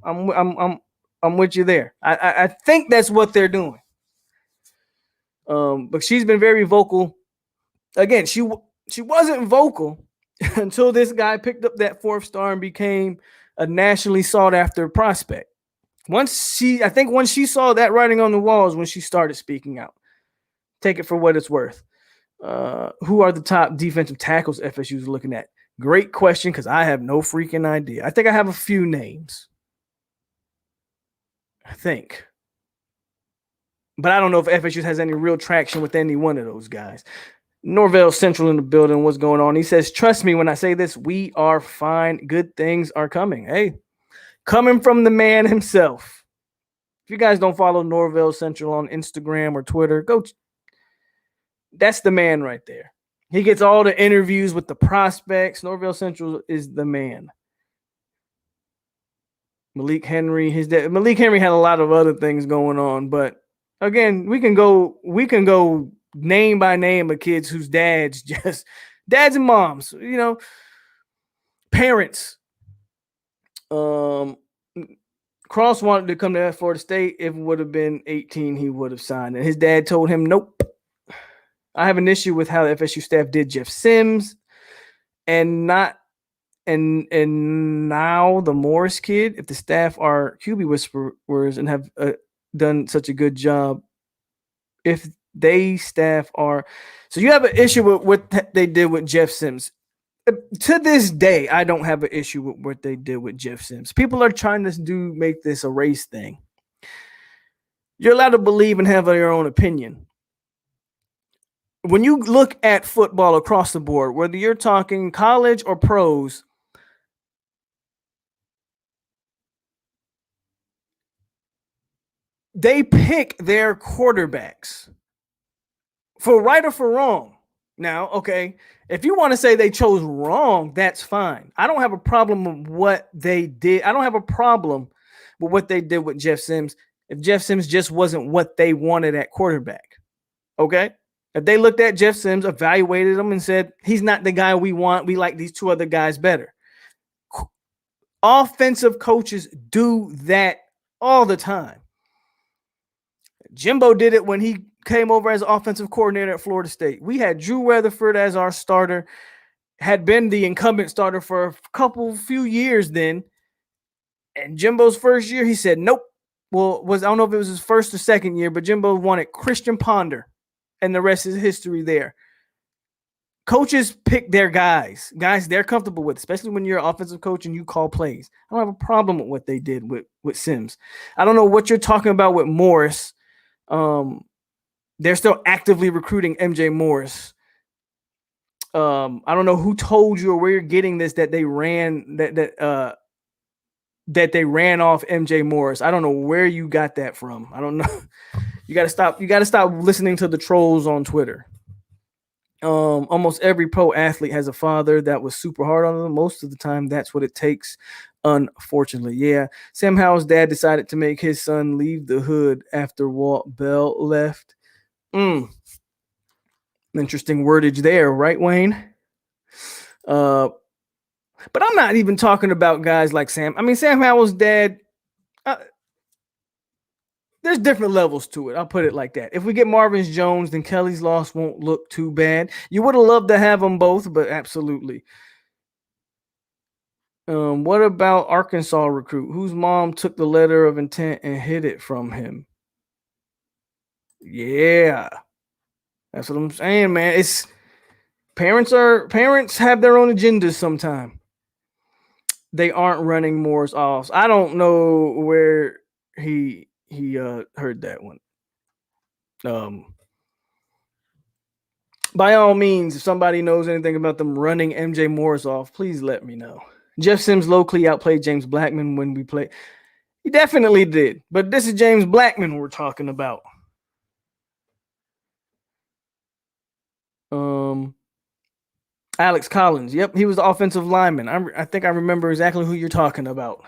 S1: with you there. I think that's what they're doing. But she's been very vocal. Again, she wasn't vocal until this guy picked up that 4th star and became a nationally sought after prospect. Once she saw that writing on the walls, when she started speaking out. Take it for what it's worth. Who are the top defensive tackles FSU is looking at? Great question, because I have no freaking idea. I think I have a few names. I think. But I don't know if FSU has any real traction with any one of those guys. Norvell Central in the building. What's going on? He says, trust me when I say this, we are fine. Good things are coming. Hey, coming from the man himself. If you guys don't follow Norvell Central on Instagram or Twitter, go. That's the man right there. He gets all the interviews with the prospects. Norvell Central is the man. Malik Henry, his dad. Malik Henry had a lot of other things going on, but again, we can go name by name of kids whose dads and moms, parents. Cross wanted to come to Florida State. If it would have been 18, he would have signed. And his dad told him, nope. I have an issue with how the FSU staff did Jeff Sims and now the Morris kid. If the staff are QB whisperers and have done such a good job, if They staff are. So you have an issue with what they did with Jeff Sims. To this day, I don't have an issue with what they did with Jeff Sims. People are trying to make this a race thing. You're allowed to believe and have your own opinion. When you look at football across the board, whether you're talking college or pros, they pick their quarterbacks for right or for wrong. Now, okay, if you want to say they chose wrong, that's fine. I don't have a problem with what they did. I don't have a problem with what they did with Jeff Sims if Jeff Sims just wasn't what they wanted at quarterback. Okay? If they looked at Jeff Sims, evaluated him, and said, he's not the guy we want, we like these two other guys better. Offensive coaches do that all the time. Jimbo did it when he came over as offensive coordinator at Florida State. We had Drew Weatherford as our starter, had been the incumbent starter for a few years then. And Jimbo's first year, he said, nope. Well, I don't know if it was his first or second year, but Jimbo wanted Christian Ponder, and the rest is history there. Coaches pick their guys they're comfortable with, especially when you're an offensive coach and you call plays. I don't have a problem with what they did with Sims. I don't know what you're talking about with Morris. They're still actively recruiting MJ Morris. I don't know who told you or where you're getting this that they ran that they ran off MJ Morris. I don't know where you got that from. I don't know. You got to stop listening to the trolls on Twitter. Almost every pro athlete has a father that was super hard on them. Most of the time, that's what it takes. Unfortunately, yeah. Sam Howell's dad decided to make his son leave the hood after Walt Bell left. Interesting wordage there, right, Wayne? But I'm not even talking about guys like Sam. I mean, Sam Howell's dad, there's different levels to it. I'll put it like that. If we get Marvin Jones, then Kelly's loss won't look too bad. You would have loved to have them both, but absolutely. What about Arkansas recruit whose mom took the letter of intent and hid it from him? Yeah, that's what I'm saying, man. It's parents have their own agendas sometimes. They aren't running Moore's off. I don't know where he heard that one. By all means, if somebody knows anything about them running MJ Morris off, please let me know. Jeff Sims locally outplayed James Blackman when we played. He definitely did. But this is James Blackman we're talking about. Alex Collins. Yep, he was the offensive lineman. I think I remember exactly who you're talking about.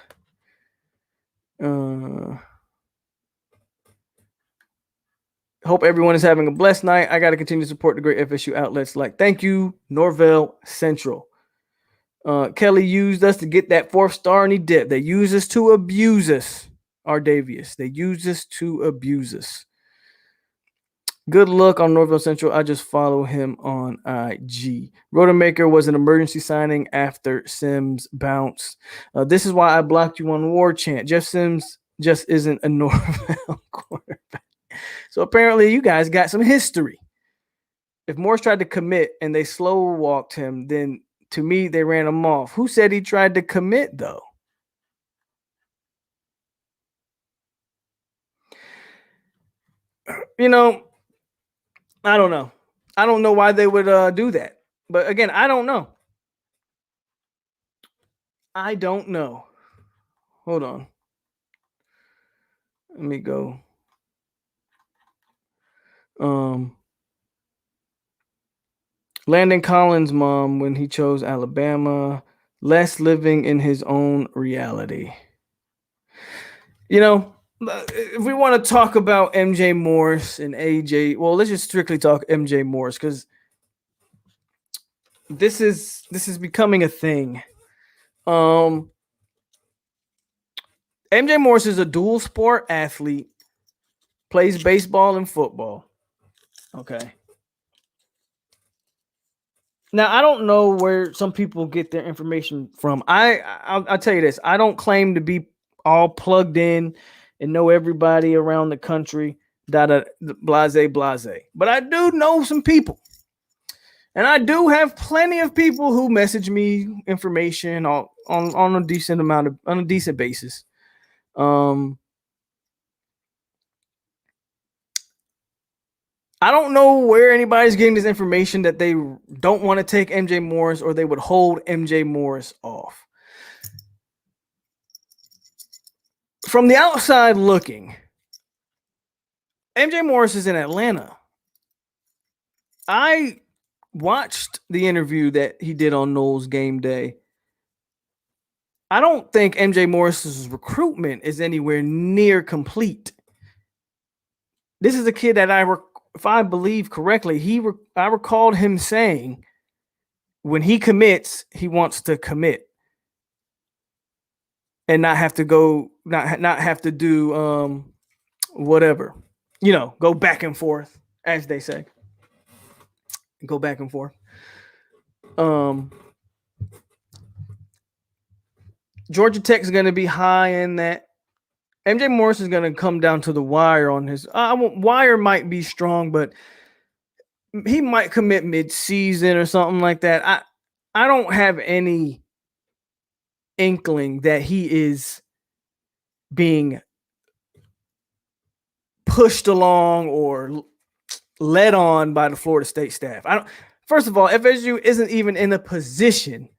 S1: Hope everyone is having a blessed night. I got to continue to support the great FSU outlets like thank you, Norvell Central. Kelly used us to get that 4th star and he did. They use us to abuse us, Ardavius. They use us to abuse us. Good luck on Norvell Central. I just follow him on IG. Rodemaker was an emergency signing after Sims bounced. This is why I blocked you on War Chant. Jeff Sims just isn't a Norvell quarterback. So apparently you guys got some history. If Morris tried to commit and they slow walked him, then to me, they ran him off. Who said he tried to commit, though? You know, I don't know. I don't know why they would do that. But again, I don't know. I don't know. Hold on. Let me go. Landon Collins' mom when he chose Alabama, less living in his own reality. You know, if we want to talk about MJ Morris and AJ, well, let's just strictly talk MJ Morris because this is becoming a thing. MJ Morris is a dual sport athlete, plays baseball and football. Okay. Now, I don't know where some people get their information from. I'll tell you this. I don't claim to be all plugged in and know everybody around the country. blase. But I do know some people. And I do have plenty of people who message me information on a decent basis. I don't know where anybody's getting this information that they don't want to take MJ Morris or they would hold MJ Morris off. From the outside looking, MJ Morris is in Atlanta. I watched the interview that he did on Noel's Game Day. I don't think MJ Morris's recruitment is anywhere near complete. This is a kid that if I believe correctly, I recalled him saying when he commits, he wants to commit and not have to go, not have to do whatever, go back and forth, as they say. Go back and forth. Georgia Tech is going to be high in that. MJ Morris is going to come down to the wire on his. Wire might be strong, but he might commit mid-season or something like that. I don't have any inkling that he is being pushed along or led on by the Florida State staff. First of all, FSU isn't even in a position.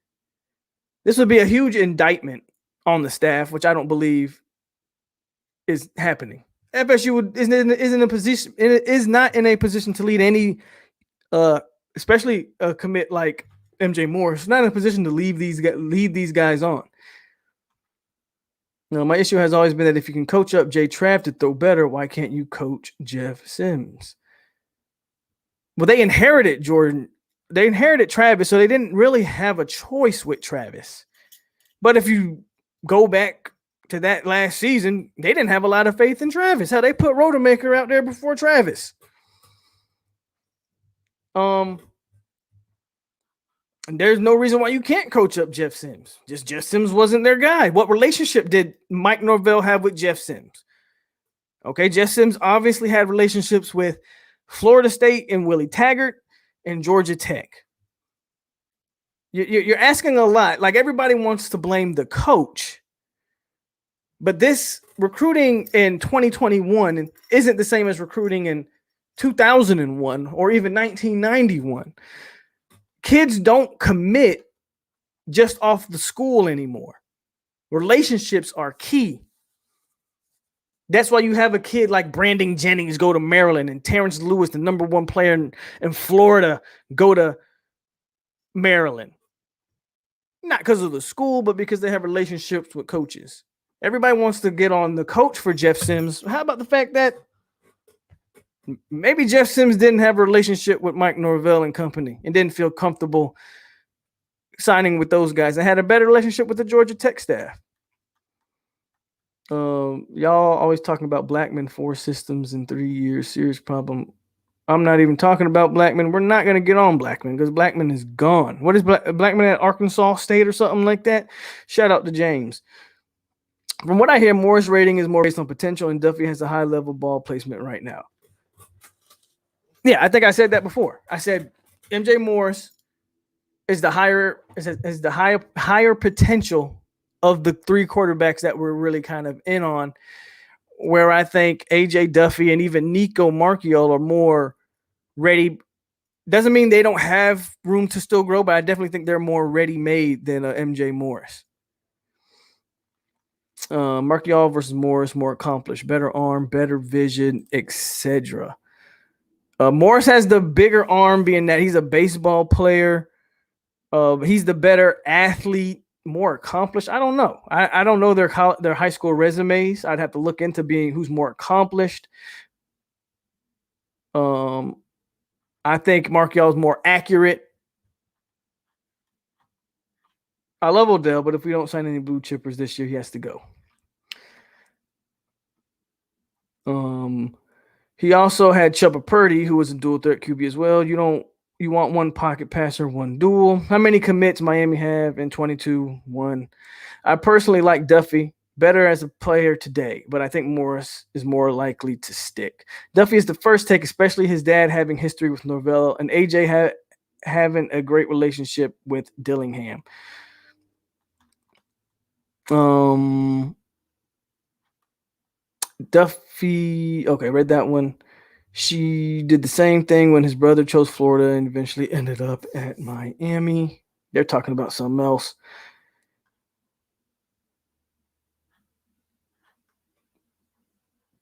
S1: This would be a huge indictment on the staff, which I don't believe is happening. FSU is not in a position to lead any, especially a commit like MJ Morris. Not in a position to lead these guys on. Now, my issue has always been that if you can coach up Jay Trav to throw better, why can't you coach Jeff Sims? Well, they inherited Jordan. They inherited Travis, so they didn't really have a choice with Travis. But if you go back to that last season, they didn't have a lot of faith in Travis. How they put Rodemaker out there before Travis. And there's no reason why you can't coach up Jeff Sims. Just Jeff Sims wasn't their guy. What relationship did Mike Norvell have with Jeff Sims? Okay, Jeff Sims obviously had relationships with Florida State and Willie Taggart and Georgia Tech. You're asking a lot. Like, everybody wants to blame the coach. But this recruiting in 2021 isn't the same as recruiting in 2001 or even 1991. Kids don't commit just off the school anymore. Relationships are key. That's why you have a kid like Brandon Jennings go to Maryland and Terrence Lewis, the number one player in Florida, go to Maryland. Not because of the school, but because they have relationships with coaches. Everybody wants to get on the coach for Jeff Sims. How about the fact that maybe Jeff Sims didn't have a relationship with Mike Norvell and company and didn't feel comfortable signing with those guys and had a better relationship with the Georgia Tech staff. Y'all always talking about Blackman 4 systems in 3 years. Serious problem. I'm not even talking about Blackman. We're not going to get on Blackman because Blackman is gone. What is Blackman at Arkansas State or something like that? Shout out to James. From what I hear, Morris' rating is more based on potential, and Duffy has a high-level ball placement right now. Yeah, I think I said that before. I said MJ Morris is the higher potential of the three quarterbacks that we're really kind of in on, where I think AJ Duffy and even Nico Marchiol are more ready. Doesn't mean they don't have room to still grow, but I definitely think they're more ready-made than MJ Morris. Marchiol versus Morris, more accomplished, better arm, better vision, etc. Morris has the bigger arm, being that he's a baseball player. He's the better athlete, more accomplished. I don't know. I don't know their high school resumes. I'd have to look into who's more accomplished. I think Marchiol is more accurate. I love Odell, but if we don't sign any blue chippers this year, he has to go. He also had Chubba Purdy, who was a dual threat QB as well. You want one pocket passer, one dual. How many commits Miami have in 22? One. I personally like Duffy. better as a player today, but I think Morris is more likely to stick. Duffy is the first take, especially his dad having history with Norvell and AJ having a great relationship with Dillingham. Duffy, okay, read that one. She did the same thing when his brother chose Florida and eventually ended up at Miami. They're talking about something else.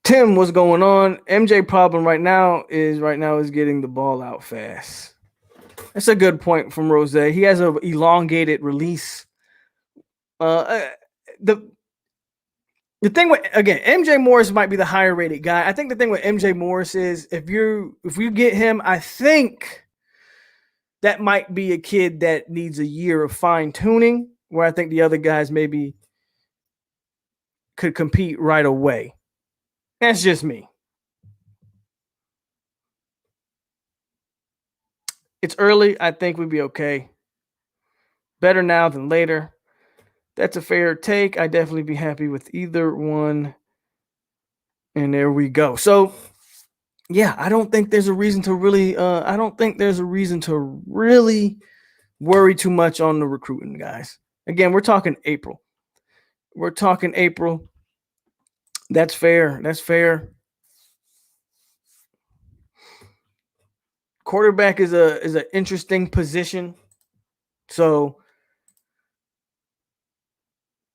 S1: Tim, what's going on? MJ problem right now is getting the ball out fast. That's a good point from Rose. He has an elongated release. The thing with, again, MJ Morris might be the higher rated guy. I think the thing with MJ Morris is if we get him, I think that might be a kid that needs a year of fine tuning, where I think the other guys maybe could compete right away. That's just me. It's early. I think we'd be okay. Better now than later. That's a fair take. I'd definitely be happy with either one. And there we go. So, yeah, I don't think there's a reason to really worry too much on the recruiting, guys. Again, we're talking April. That's fair. Quarterback is an interesting position. So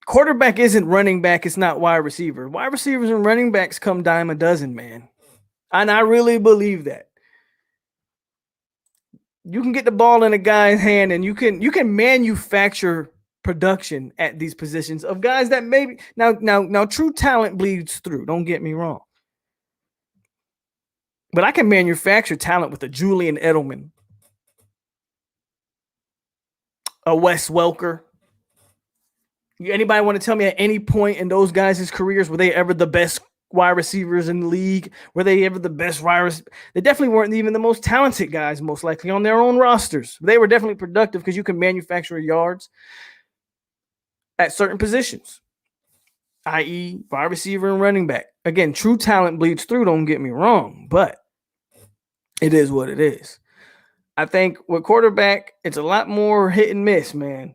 S1: quarterback isn't running back, it's not wide receiver. Wide receivers and running backs come dime a dozen, man. And I really believe that. You can get the ball in a guy's hand and you can manufacture production at these positions of guys that maybe now true talent bleeds through. Don't get me wrong. But I can manufacture talent with a Julian Edelman, a Wes Welker. Anybody want to tell me at any point in those guys' careers were they ever the best wide receivers in the league? Were they ever the best wide receivers? They definitely weren't even the most talented guys, most likely on their own rosters. They were definitely productive because you can manufacture yards at certain positions, i.e. wide receiver and running back. Again, true talent bleeds through, don't get me wrong, but it is what it is. I think with quarterback, it's a lot more hit and miss, man.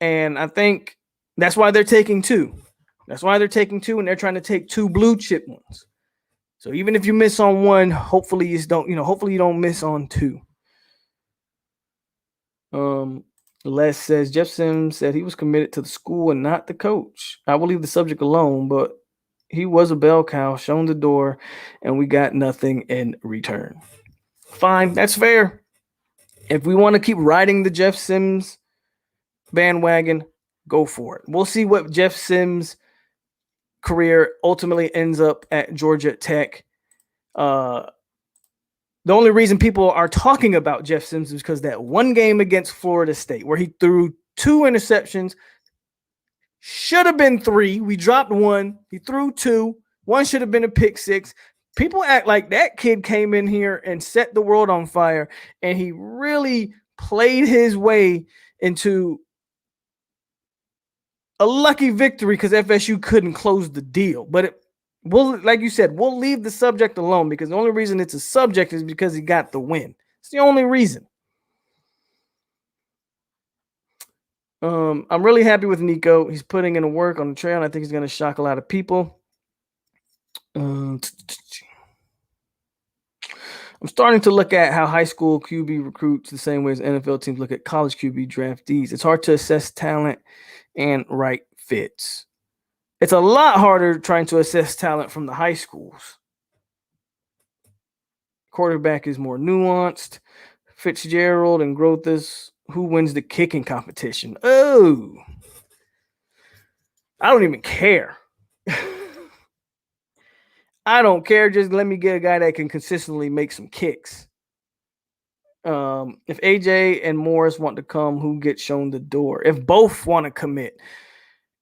S1: And I think that's why they're taking two. And they're trying to take two blue chip ones. So even if you miss on one, hopefully you don't miss on two. Les says Jeff Sims said he was committed to the school and not the coach. I will leave the subject alone, but he was a bell cow, shown the door, and we got nothing in return. Fine, that's fair. If we want to keep riding the Jeff Sims bandwagon, go for it. We'll see what Jeff Sims' career ultimately ends up at Georgia Tech. The only reason people are talking about Jeff Sims is because that one game against Florida State where he threw 2 interceptions, should have been 3. We dropped 1. He threw 2. 1 should have been a pick 6. People act like that kid came in here and set the world on fire, and he really played his way into a lucky victory because FSU couldn't close the deal. But like you said, we'll leave the subject alone because the only reason it's a subject is because he got the win. It's the only reason. I'm really happy with Nico. He's putting in the work on the trail, and I think he's going to shock a lot of people. I'm starting to look at how high school QB recruits the same way as NFL teams look at college QB draftees. It's hard to assess talent and right fits. It's a lot harder trying to assess talent from the high schools. Quarterback is more nuanced. Fitzgerald and Grothus, who wins the kicking competition? Oh, I don't even care. I don't care. Just let me get a guy that can consistently make some kicks. If AJ and Morris want to come, who gets shown the door? If both want to commit,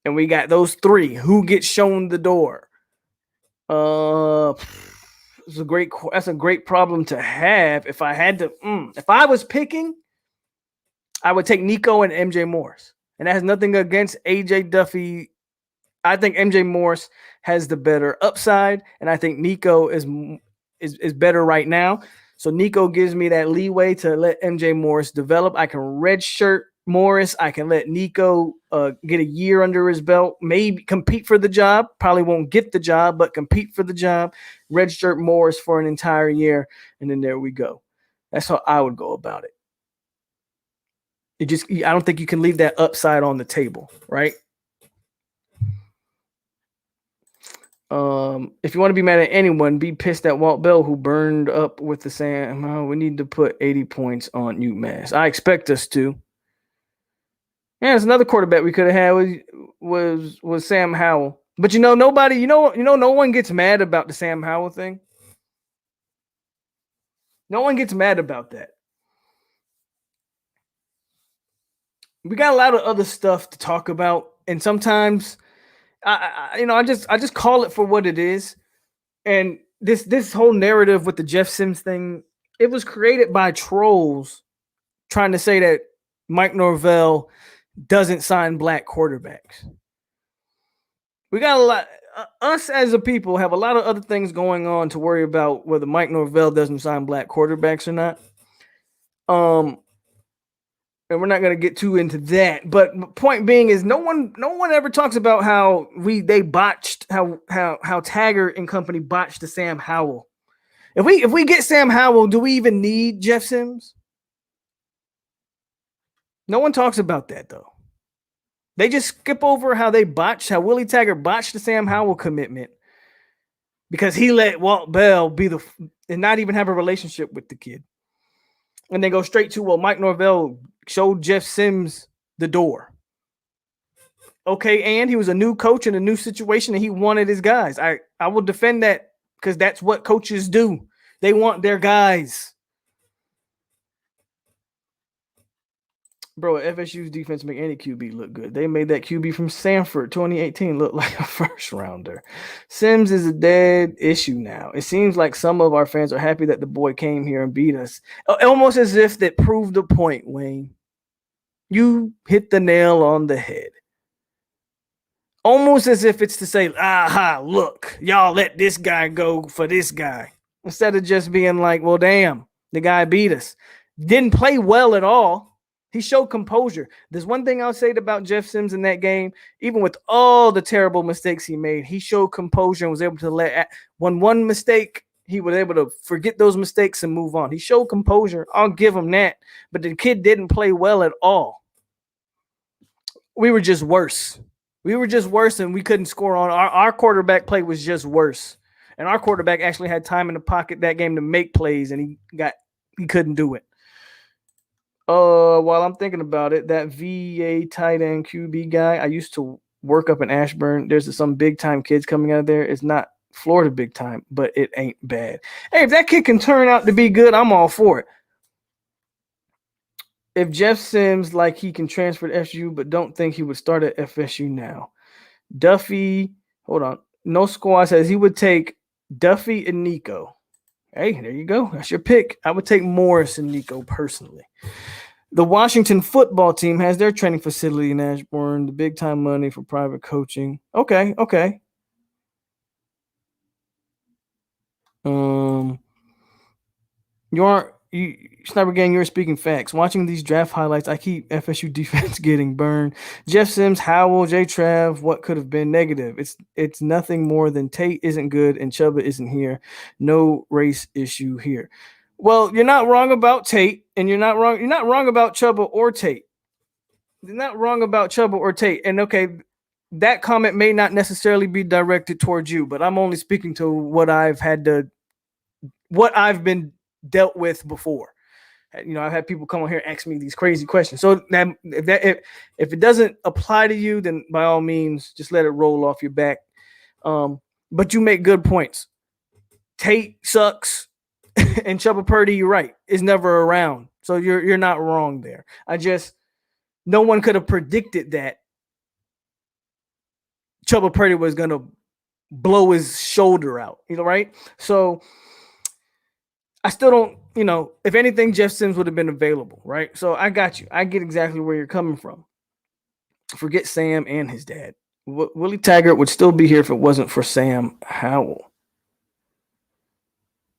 S1: and we got those 3, who gets shown the door? That's a great problem to have. If I had to, if I was picking, I would take Nico and MJ Morris, and that has nothing against AJ Duffy. I think MJ Morris has the better upside, and I think Nico is better right now. So Nico gives me that leeway to let MJ Morris develop. I can redshirt Morris. I can let Nico get a year under his belt, maybe compete for the job. Probably won't get the job, but compete for the job. Redshirt Morris for an entire year, and then there we go. That's how I would go about it. I don't think you can leave that upside on the table, right? If you want to be mad at anyone, be pissed at Walt Bell, who burned up with the Sam. Oh, we need to put 80 points on UMass. I expect us to. Yeah, it's another quarterback we could have had was Sam Howell. But nobody, no one gets mad about the Sam Howell thing. No one gets mad about that. We got a lot of other stuff to talk about, and sometimes I just call it for what it is. And this whole narrative with the Jeff Sims thing, it was created by trolls trying to say that Mike Norvell doesn't sign black quarterbacks. We got a lot. Us as a people have a lot of other things going on to worry about whether Mike Norvell doesn't sign black quarterbacks or not. And we're not going to get too into that. But point being is no one ever talks about how they botched how Taggart and company botched the Sam Howell. If we get Sam Howell, do we even need Jeff Sims? No one talks about that though. They just skip over how Willie Taggart botched the Sam Howell commitment because he let Walt Bell and not even have a relationship with the kid. And then go straight to, Mike Norvell showed Jeff Sims the door. Okay, and he was a new coach in a new situation and he wanted his guys. I will defend that because that's what coaches do. They want their guys. Bro, FSU's defense make any QB look good. They made that QB from Sanford 2018 look like a first rounder. Sims is a dead issue now. It seems like some of our fans are happy that the boy came here and beat us. Almost as if that proved the point, Wayne. You hit the nail on the head. Almost as if it's to say, aha, look, y'all let this guy go for this guy. Instead of just being like, well, damn, the guy beat us. Didn't play well at all. He showed composure. There's one thing I'll say about Jeff Sims in that game. Even with all the terrible mistakes he made, he showed composure and was able to let one mistake, he was able to forget those mistakes and move on. He showed composure. I'll give him that. But the kid didn't play well at all. We were just worse. And we couldn't score on our quarterback play was just worse. And our quarterback actually had time in the pocket that game to make plays, and he couldn't do it. While I'm thinking about it, that VA tight end QB guy, I used to work up in Ashburn. There's some big time kids coming out of there. It's not Florida big time, but it ain't bad. Hey, if that kid can turn out to be good, I'm all for it. If Jeff Sims like he can transfer to FSU, but don't think he would start at FSU now. Duffy, hold on. No Squad says he would take Duffy and Nico. Hey, there you go. That's your pick. I would take Morris and Nico personally. The Washington football team has their training facility in Ashburn, the big time money for private coaching. Okay. Sniper Gang, you're speaking facts. Watching these draft highlights, I keep FSU defense getting burned. Jeff Sims, Howell, J. Trav, what could have been negative? It's nothing more than Tate isn't good and Chuba isn't here. No race issue here. Well, you're not wrong about Tate, and you're not wrong about Chuba or Tate. You're not wrong about Chuba or Tate. And okay, that comment may not necessarily be directed towards you, but I'm only speaking to what I've been dealt with before. I've had people come on here and ask me these crazy questions. So if it doesn't apply to you, then by all means, just let it roll off your back. But you make good points. Tate sucks, and Chuba Purdy, you're right, is never around. So you're not wrong there. No one could have predicted that Chuba Purdy was gonna blow his shoulder out. Right? So I still don't. If anything, Jeff Sims would have been available, right? So I got you. I get exactly where you're coming from. Forget Sam and his dad. Willie Taggart would still be here if it wasn't for Sam Howell.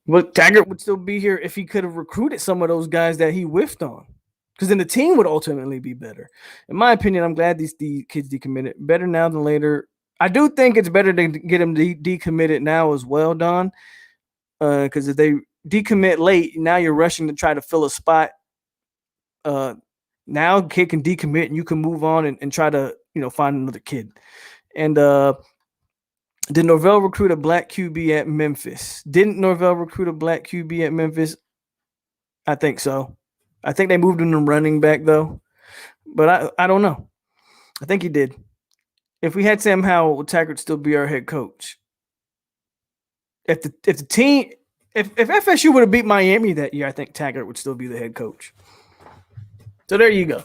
S1: But Taggart would still be here if he could have recruited some of those guys that he whiffed on. Because then the team would ultimately be better. In my opinion, I'm glad these kids decommitted. Better now than later. I do think it's better to get them decommitted now as well, Don. Because if they decommit late, now you're rushing to try to fill a spot. Now kid can decommit and you can move on and try to, find another kid. And did Norvell recruit a black QB at Memphis? Didn't Norvell recruit a black QB at Memphis? I think so. I think they moved him to running back, though. But I don't know. I think he did. If we had Sam Howell, would Taggart still be our head coach? If FSU would have beat Miami that year, I think Taggart would still be the head coach. So there you go.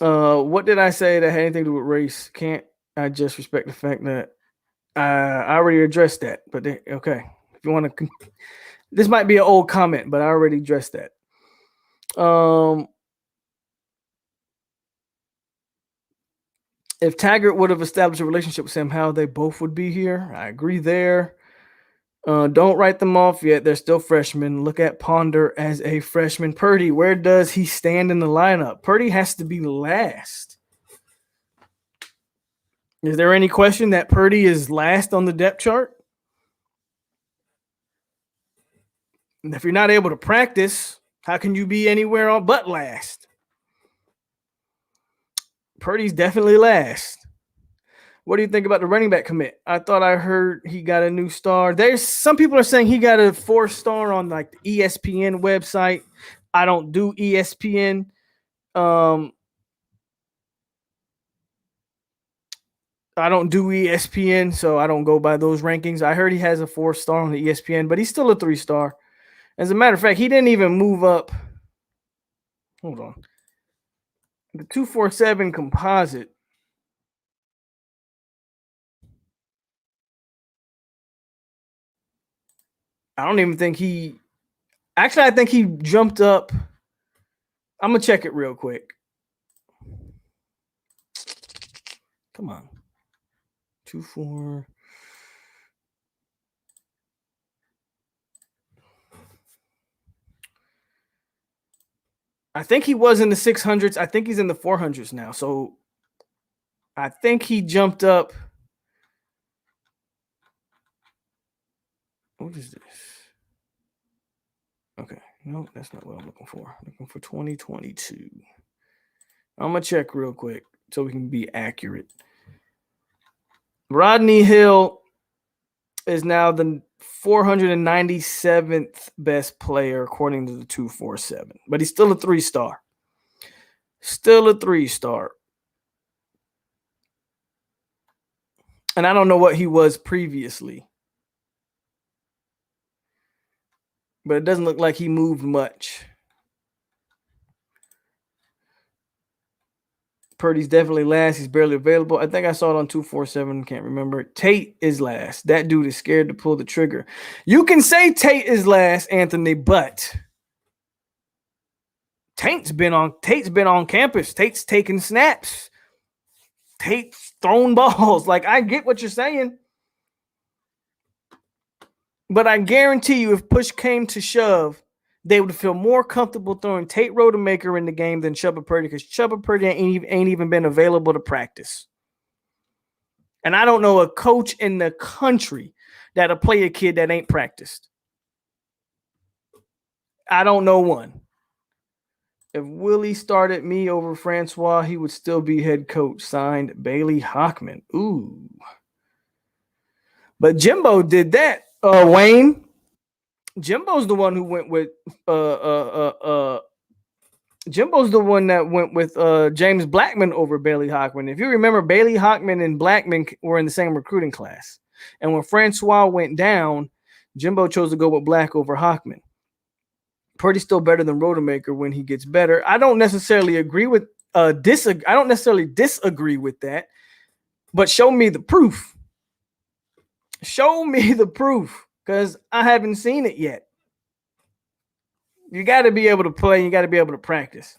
S1: What did I say that had anything to do with race? Can't I just respect the fact that I already addressed that? But okay, if you want to, this might be an old comment, but I already addressed that. If Taggart would have established a relationship with Sam Howell, they both would be here. I agree there. Don't write them off yet. They're still freshmen. Look at Ponder as a freshman. Purdy, where does he stand in the lineup? Purdy has to be last. Is there any question that Purdy is last on the depth chart? And if you're not able to practice, how can you be anywhere on but last? Purdy's definitely last. What do you think about the running back commit? I thought I heard he got a new star. There's some people are saying he got a 4-star on like the ESPN website. I don't do ESPN. I don't do ESPN, so I don't go by those rankings. I heard he has a 4-star on the ESPN, but he's still a 3-star. As a matter of fact, he didn't even move up. Hold on. The 247 composite. I don't even think he – actually, I think he jumped up. I'm going to check it real quick. Come on. 2-4. I think he was in the 600s. I think he's in the 400s now. So I think he jumped up. What is this? Okay. No, that's not what I'm looking for. I'm looking for 2022. I'm going to check real quick so we can be accurate. Rodney Hill is now the 497th best player according to the 247, but he's still a 3-star. Still a 3-star. And I don't know what he was previously, but it doesn't look like he moved much. Purdy's definitely last. He's barely available. I think I saw it on 247. Can't remember. Tate is last. That dude is scared to pull the trigger. You can say Tate is last, Anthony, but Tate's been on campus. Tate's taking snaps. Tate's throwing balls. Like, I get what you're saying. But I guarantee you, if push came to shove, they would feel more comfortable throwing Tate Rodemaker in the game than Chubba Purdy, because Chubba Purdy ain't even been available to practice. And I don't know a coach in the country that'll play a kid that ain't practiced. I don't know one. If Willie started me over Francois, he would still be head coach. Signed, Bailey Hockman. Ooh. But Jimbo did that, Wayne. Jimbo's the one who went with Jimbo's the one that went with James Blackman over Bailey Hockman. If you remember, Bailey Hockman and Blackman were in the same recruiting class. And when Francois went down, Jimbo chose to go with Black over Hockman. Purdy's still better than Rodemaker when he gets better. I don't necessarily agree with I don't necessarily disagree with that, but show me the proof. Show me the proof, because I haven't seen it yet. You got to be able to play. You got to be able to practice.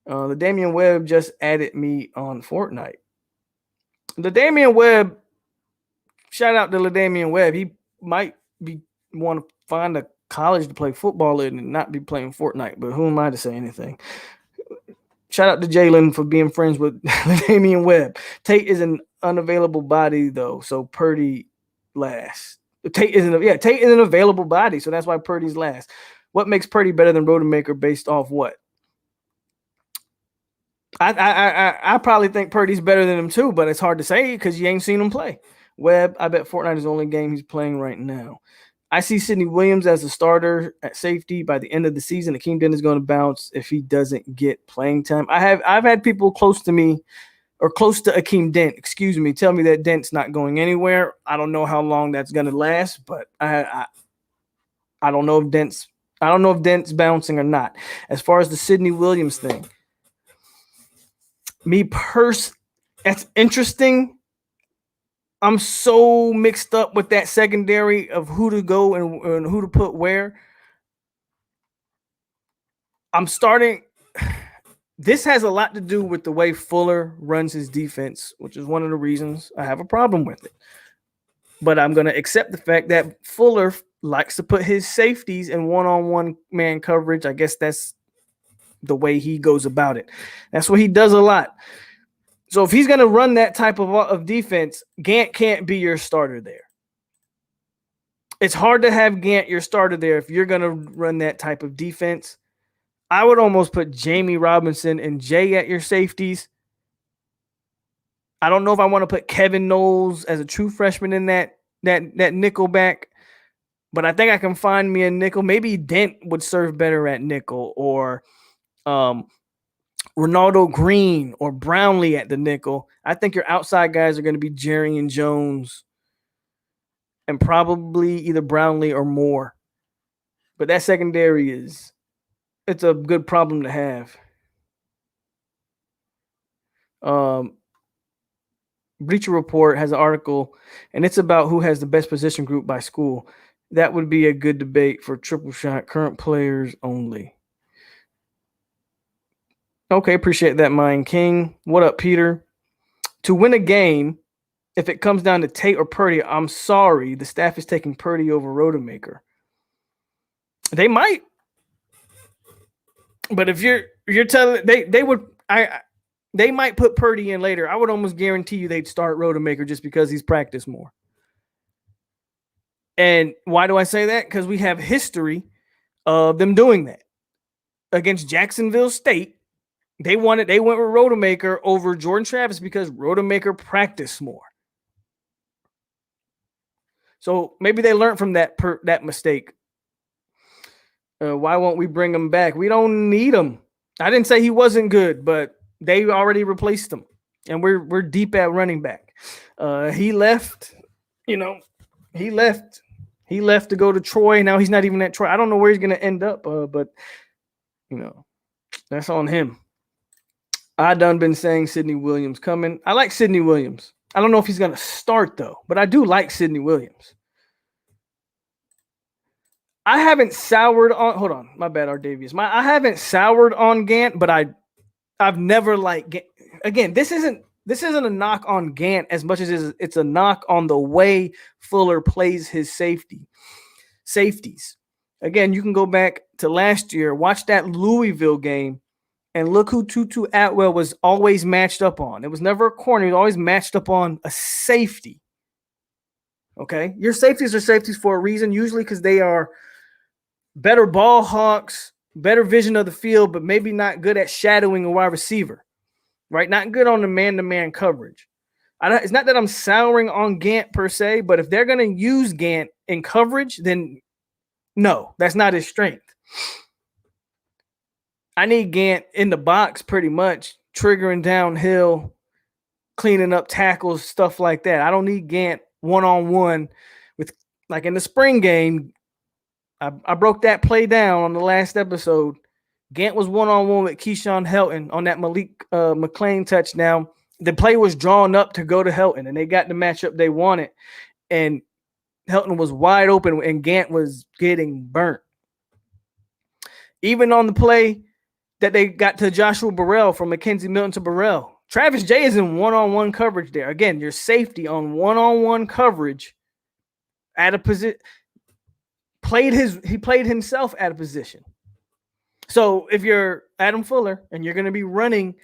S1: The Damian Webb just added me on Fortnite. The Damian Webb, shout out to LaDamian Webb. He might be want to find a college to play football in and not be playing Fortnite, but who am I to say anything? Shout out to Jalen for being friends with LaDamian Webb. Tate is an unavailable body though, so Purdy last. Tate is an available body, so that's why Purdy's last. What makes Purdy better than Rodemaker based off what? I probably think Purdy's better than him too, but it's hard to say because you ain't seen him play. Webb, I bet Fortnite is the only game he's playing right now. I see Sidney Williams as a starter at safety by the end of the season. Akeem Dent is going to bounce if he doesn't get playing time. I've had people close to me or close to Akeem Dent, tell me that Dent's not going anywhere. I don't know how long that's going to last, but I don't know if Dent's bouncing or not. As far as the Sidney Williams thing, that's interesting. I'm so mixed up with that secondary of who to go and who to put where. This has a lot to do with the way Fuller runs his defense, which is one of the reasons I have a problem with it. But I'm going to accept the fact that Fuller likes to put his safeties in one-on-one man coverage. I guess that's the way he goes about it. That's what he does a lot. So if he's going to run that type of defense, Gant can't be your starter there. It's hard to have Gant your starter there if you're going to run that type of defense. I would almost put Jamie Robinson and Jay at your safeties. I don't know if I want to put Kevin Knowles as a true freshman in that nickel back, but I think I can find me a nickel. Maybe Dent would serve better at nickel, or Ronaldo Green or Brownlee at the nickel. I think your outside guys are going to be Jerry and Jones and probably either Brownlee or Moore. But that secondary it's a good problem to have. Bleacher Report has an article, and it's about who has the best position group by school. That would be a good debate for triple shot current players only. Okay, appreciate that, Mind King. What up, Peter? To win a game, if it comes down to Tate or Purdy, I'm sorry, the staff is taking Purdy over Rodemaker. They might, but if you're telling they might put Purdy in later. I would almost guarantee you they'd start Rodemaker just because he's practiced more. And why do I say that? Because we have history of them doing that against Jacksonville State. They went with Rodemaker over Jordan Travis because Rodemaker practiced more. So maybe they learned from that mistake. Why won't we bring him back? We don't need him. I didn't say he wasn't good, but they already replaced him, and we're deep at running back. He left. He left to go to Troy. Now he's not even at Troy. I don't know where he's going to end up, but that's on him. I done been saying Sidney Williams coming. I like Sidney Williams. I don't know if he's going to start, though, but I do like Sidney Williams. I haven't soured on – hold on. My bad, Ardavius. I haven't soured on Gant, but I've never liked Gant. Again, this isn't a knock on Gant as much as it's a knock on the way Fuller plays his safeties. Again, you can go back to last year, watch that Louisville game, and look who Tutu Atwell was always matched up on. It was never a corner. He was always matched up on a safety. Okay? Your safeties are safeties for a reason, usually because they are better ball hawks, better vision of the field, but maybe not good at shadowing a wide receiver, right? Not good on the man-to-man coverage. It's not that I'm souring on Gant per se, but if they're going to use Gant in coverage, then no, that's not his strength. I need Gant in the box pretty much, triggering downhill, cleaning up tackles, stuff like that. I don't need Gant one-on-one with, like in the spring game, I broke that play down on the last episode. Gant was one-on-one with Keyshawn Helton on that Malik McLean touchdown. The play was drawn up to go to Helton, and they got the matchup they wanted. And Helton was wide open, and Gant was getting burnt. Even on the play that they got to Joshua Burrell from Mackenzie Milton to Burrell. Travis J is in one-on-one coverage there. Again, your safety on one-on-one coverage at a position. He played himself at a position. So if you're Adam Fuller and you're going to be running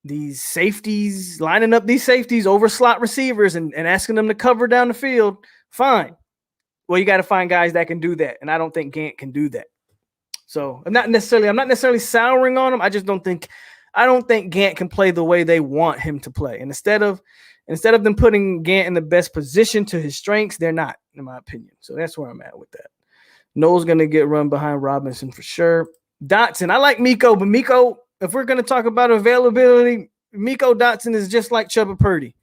S1: these safeties, lining up these safeties over slot receivers and asking them to cover down the field, fine. Well, you got to find guys that can do that. And I don't think Gant can do that. So I'm not necessarily souring on him. I don't think Gant can play the way they want him to play. And instead of them putting Gant in the best position to his strengths, they're not, in my opinion. So that's where I'm at with that. Noel's going to get run behind Robinson for sure. Dotson, I like Miko, but Miko, if we're going to talk about availability, Miko Dotson is just like Chubba Purdy.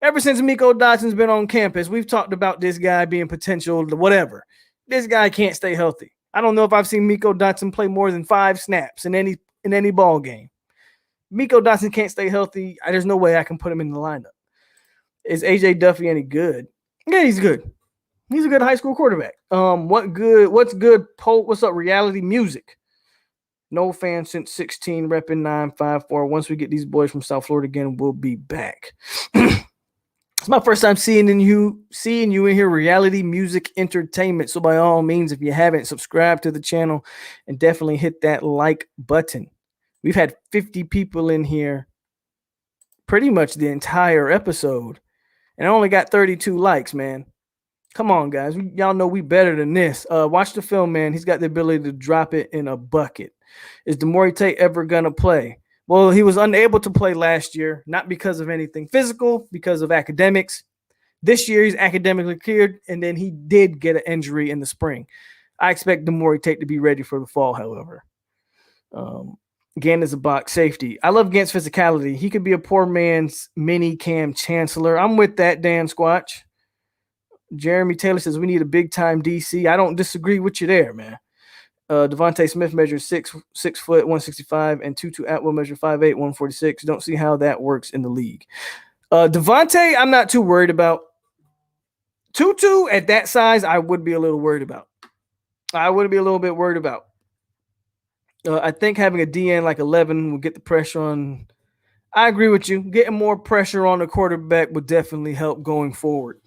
S1: Ever since Miko Dotson's been on campus, we've talked about this guy being potential to whatever. This guy can't stay healthy. I don't know if I've seen Miko Dotson play more than 5 snaps in any ball game. Miko Dotson can't stay healthy. There's no way I can put him in the lineup. Is AJ Duffy any good? Yeah, he's good. He's a good high school quarterback. What's good? Polk, what's up? Reality music. No fan since 16, repping 954. Once we get these boys from South Florida again, we'll be back. It's my first time seeing you in here, Reality Music Entertainment. So by all means, if you haven't, subscribe to the channel and definitely hit that like button. We've had 50 people in here pretty much the entire episode, and I only got 32 likes, man. Come on, guys. Y'all know we better than this. Watch the film, man. He's got the ability to drop it in a bucket. Is Demore Tate ever going to play? Well, he was unable to play last year, not because of anything physical, because of academics. This year, he's academically cleared, and then he did get an injury in the spring. I expect Demore Tate to be ready for the fall, however. Gant is a box safety. I love Gant's physicality. He could be a poor man's mini Cam Chancellor. I'm with that, Dan Squatch. Jeremy Taylor says we need a big-time DC. I don't disagree with you there, man. Devontae Smith measures 6 foot 165, and Tutu Atwell measures 5'8", 146. Don't see how that works in the league. Devontae, I'm not too worried about. Tutu at that size, I would be a little worried about. I would be a little bit worried about. I think having a DN like 11 will get the pressure on. I agree with you. Getting more pressure on the quarterback would definitely help going forward.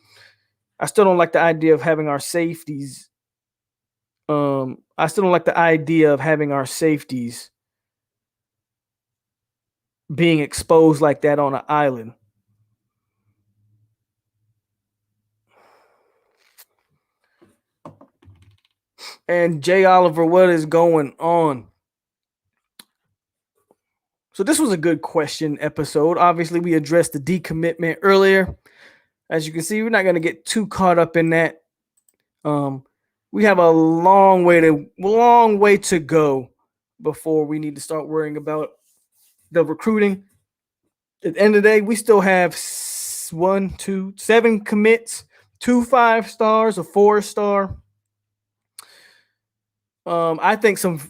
S1: I still don't like the idea of having our safeties. Being exposed like that on an island. And Jay Oliver, what is going on? So this was a good question episode. Obviously, we addressed the decommitment earlier. As you can see, we're not going to get too caught up in that. We have a long way to go before we need to start worrying about the recruiting. At the end of the day, we still have 7 commits, 2 5-stars, a 4-star. I think some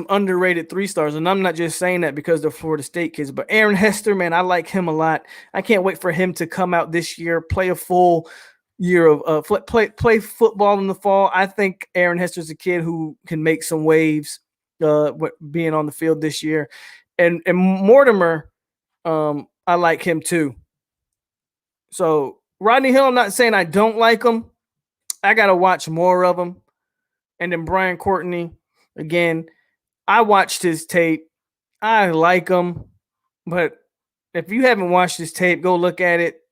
S1: underrated 3-stars, and I'm not just saying that because they're Florida State kids, but Aaron Hester, man, I like him a lot. I can't wait for him to come out this year, play a full year of play football in the fall. I think Aaron Hester's a kid who can make some waves being on the field this year. And Mortimer, I like him too. So Rodney Hill, I'm not saying I don't like him. I got to watch more of him. And then Brian Courtney, again, I watched his tape. I like him. But if you haven't watched his tape, go look at it.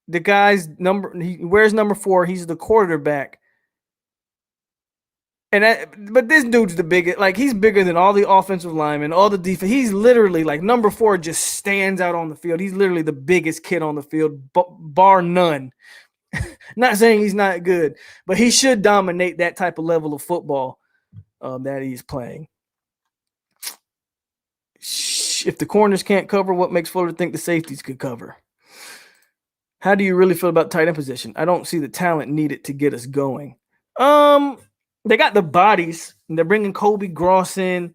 S1: The guy's he wears number 4. He's the quarterback. But this dude's the biggest. Like, he's bigger than all the offensive linemen, all the defense. He's literally, like, number 4 just stands out on the field. He's literally the biggest kid on the field, bar none. Not saying he's not good, but he should dominate that type of level of football that he's playing. If the corners can't cover, what makes Florida think the safeties could cover? How do you really feel about tight end position? I don't see the talent needed to get us going. They got the bodies, and they're bringing Kobe Gross in.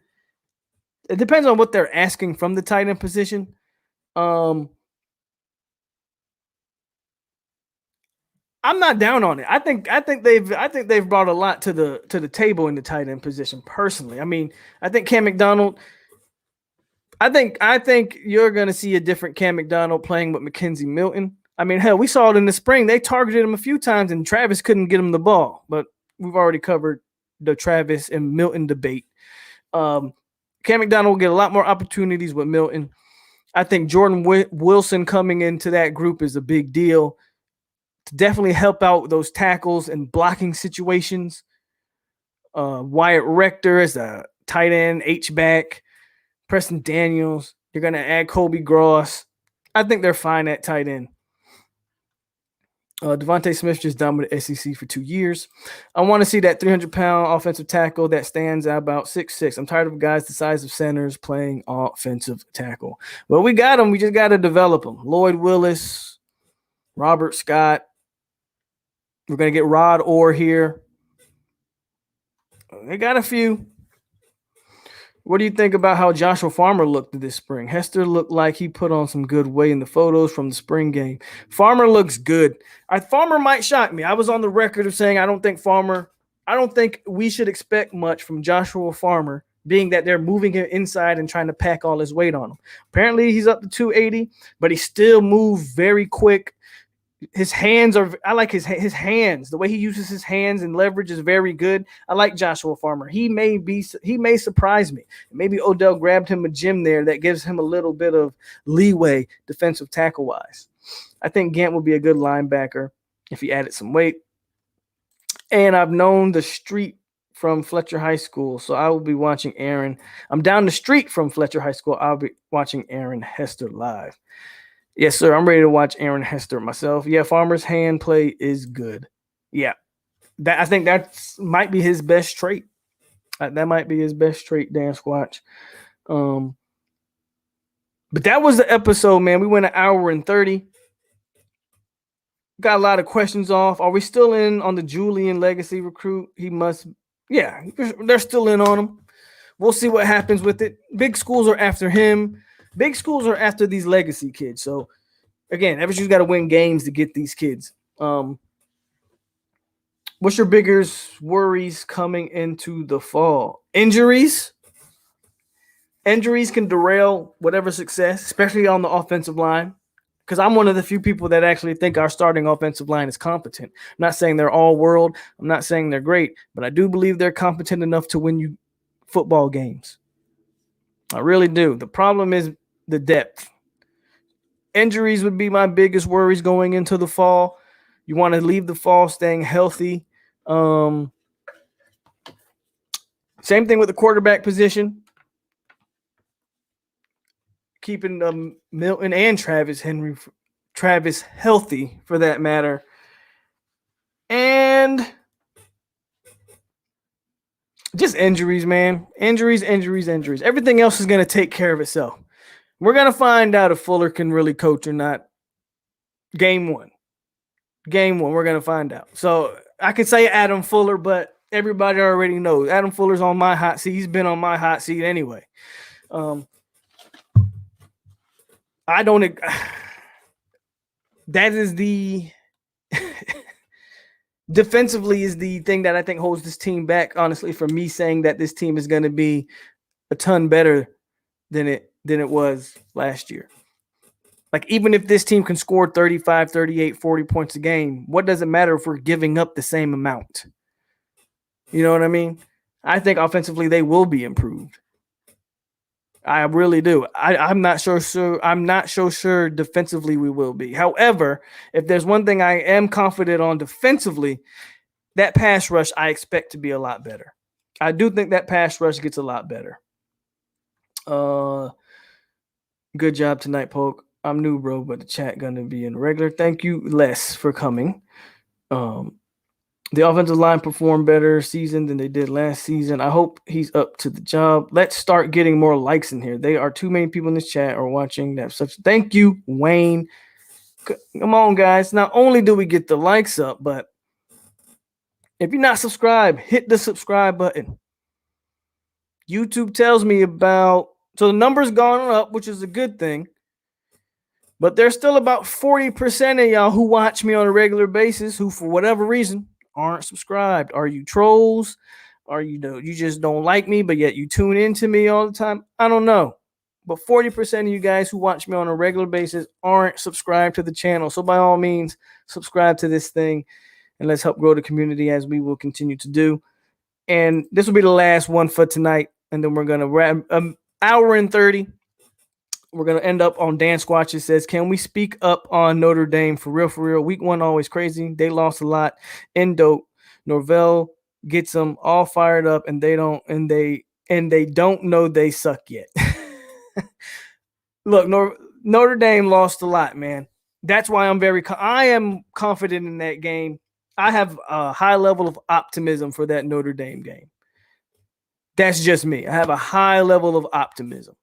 S1: It depends on what they're asking from the tight end position. I'm not down on it. I think they've brought a lot to the table in the tight end position. Personally, I mean, I think Cam McDonald I think you're gonna see a different Cam McDonald playing with Mackenzie Milton. I mean, hell, we saw it in the spring. They targeted him a few times, and Travis couldn't get him the ball. But we've already covered the Travis and Milton debate. Cam McDonald will get a lot more opportunities with Milton. I think Jordan Wilson coming into that group is a big deal to definitely help out those tackles and blocking situations. Wyatt Rector as a tight end, H-back. Preston Daniels. You're going to add Kobe Gross. I think they're fine at tight end. Devontae Smith just done with the SEC for 2 years. I want to see that 300-pound offensive tackle that stands at about 6'6". I'm tired of guys the size of centers playing offensive tackle. Well, we got them. We just got to develop them. Lloyd Willis, Robert Scott. We're going to get Rod Orr here. They got a few. What do you think about how Joshua Farmer looked this spring? Hester looked like he put on some good weight in the photos from the spring game. Farmer looks good. Farmer might shock me. I was on the record of saying I don't think we should expect much from Joshua Farmer, being that they're moving him inside and trying to pack all his weight on him. Apparently he's up to 280, but he still moved very quick. His hands I like his hands. The way he uses his hands and leverage is very good. I like Joshua Farmer. He may surprise me. Maybe Odell grabbed him a gym there that gives him a little bit of leeway defensive tackle wise. I think Gant will be a good linebacker if he added some weight. And I've known the street from Fletcher High School, so I will be watching Aaron. I'm down the street from Fletcher High School. I'll be watching Aaron Hester live. Yes, sir. I'm ready to watch Aaron Hester myself. Yeah, Farmer's hand play is good. Yeah, I think that might be his best trait. That might be his best trait, Dan Squatch. But that was the episode, man. We went 1 hour and 30. Got a lot of questions off. Are we still in on the Julian legacy recruit? Yeah, they're still in on him. We'll see what happens with it. Big schools are after him. Big schools are after these legacy kids. So, again, FSU's got to win games to get these kids. What's your biggest worries coming into the fall? Injuries. Injuries can derail whatever success, especially on the offensive line. Because I'm one of the few people that actually think our starting offensive line is competent. I'm not saying they're all world. I'm not saying they're great. But I do believe they're competent enough to win you football games. I really do. The problem is the depth. Injuries would be my biggest worries going into the fall. You want to leave the fall staying healthy. Same thing with the quarterback position. Keeping Milton and Travis healthy for that matter. And just injuries, man. Injuries. Everything else is going to take care of itself. We're going to find out if Fuller can really coach or not. Game one, we're going to find out. So I could say Adam Fuller, but everybody already knows. Adam Fuller's on my hot seat. He's been on my hot seat anyway. That is the defensively is the thing that I think holds this team back, honestly, for me saying that this team is going to be a ton better than it was last year. Like, even if this team can score 35, 38, 40 points a game, what does it matter if we're giving up the same amount? You know what I mean? I think offensively they will be improved. I really do. I'm not so sure defensively we will be. However, if there's one thing I am confident on defensively, that pass rush I expect to be a lot better. I do think that pass rush gets a lot better. Good job tonight, POLK. I'm new, bro, but the chat gonna be in regular. Thank you, Les, for coming. The offensive line performed better season than they did last season. I hope he's up to the job. Let's start getting more likes in here. They are too many people in this chat or watching that such. Thank you, Wayne. Come on, guys. Not only do we get the likes up, but if you're not subscribed, hit the subscribe button. YouTube tells me so the number's gone up, which is a good thing. But there's still about 40% of y'all who watch me on a regular basis who, for whatever reason, aren't subscribed. Are you trolls? Are you just don't like me, but yet you tune into me all the time? I don't know. but 40% of you guys who watch me on a regular basis aren't subscribed to the channel. So by all means, subscribe to this thing and let's help grow the community as we will continue to do. And this will be the last one for tonight. And then we're going to wrap hour and 30. We're going to end up on Dan Squatch. It says, can we speak up on Notre Dame? For real, for real. Week 1, always crazy. They lost a lot in dope. Norvell gets them all fired up and they don't know they suck yet. Look, Notre Dame lost a lot, man. That's why I am confident in that game. I have a high level of optimism for that Notre Dame game. That's just me. I have a high level of optimism.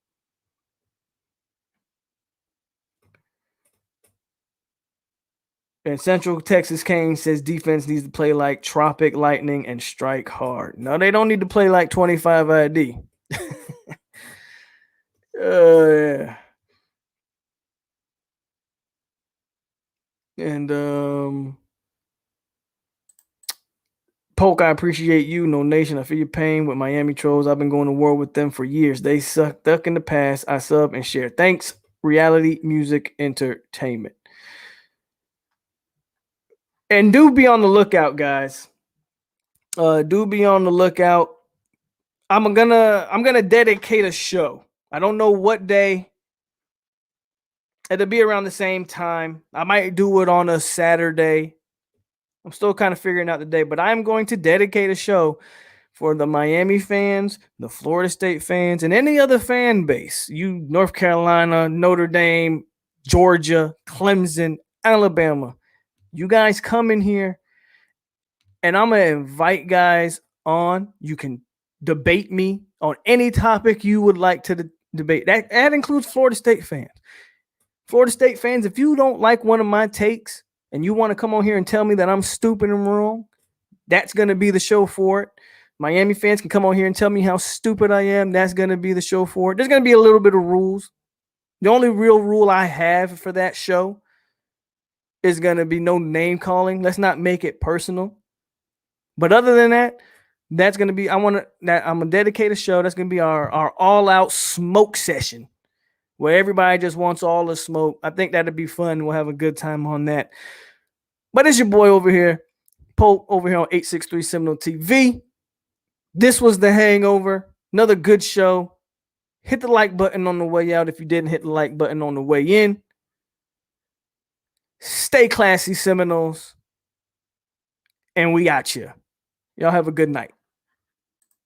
S1: And Central Texas Kane says defense needs to play like Tropic Lightning and strike hard. No, they don't need to play like 25 ID. Yeah. And POLK, I appreciate you. No Nation, I feel your pain with Miami Trolls. I've been going to war with them for years. They sucked in the past. I sub and share. Thanks, Reality Music Entertainment. And do be on the lookout, guys. Do be on the lookout. I'm gonna dedicate a show. I don't know what day. It'll be around the same time. I might do it on a Saturday. I'm still kind of figuring out the day, but I'm going to dedicate a show for the Miami fans, the Florida State fans, and any other fan base. You, North Carolina, Notre Dame, Georgia, Clemson, Alabama. You guys come in here, and I'm going to invite guys on. You can debate me on any topic you would like to debate. That includes Florida State fans. Florida State fans, if you don't like one of my takes and you want to come on here and tell me that I'm stupid and wrong, that's going to be the show for it. Miami fans can come on here and tell me how stupid I am. That's going to be the show for it. There's going to be a little bit of rules. The only real rule I have for that show is going to be no name calling. Let's not make it personal. But other than that, that's going to be, I'm going to dedicate a show. That's going to be our all-out smoke session where everybody just wants all the smoke. I think that'd be fun. We'll have a good time on that. But it's your boy over here, POLK, over here on 863 Seminole TV. This was The Hangover. Another good show. Hit the like button on the way out if you didn't hit the like button on the way in. Stay classy, Seminoles. And we got you. Y'all have a good night.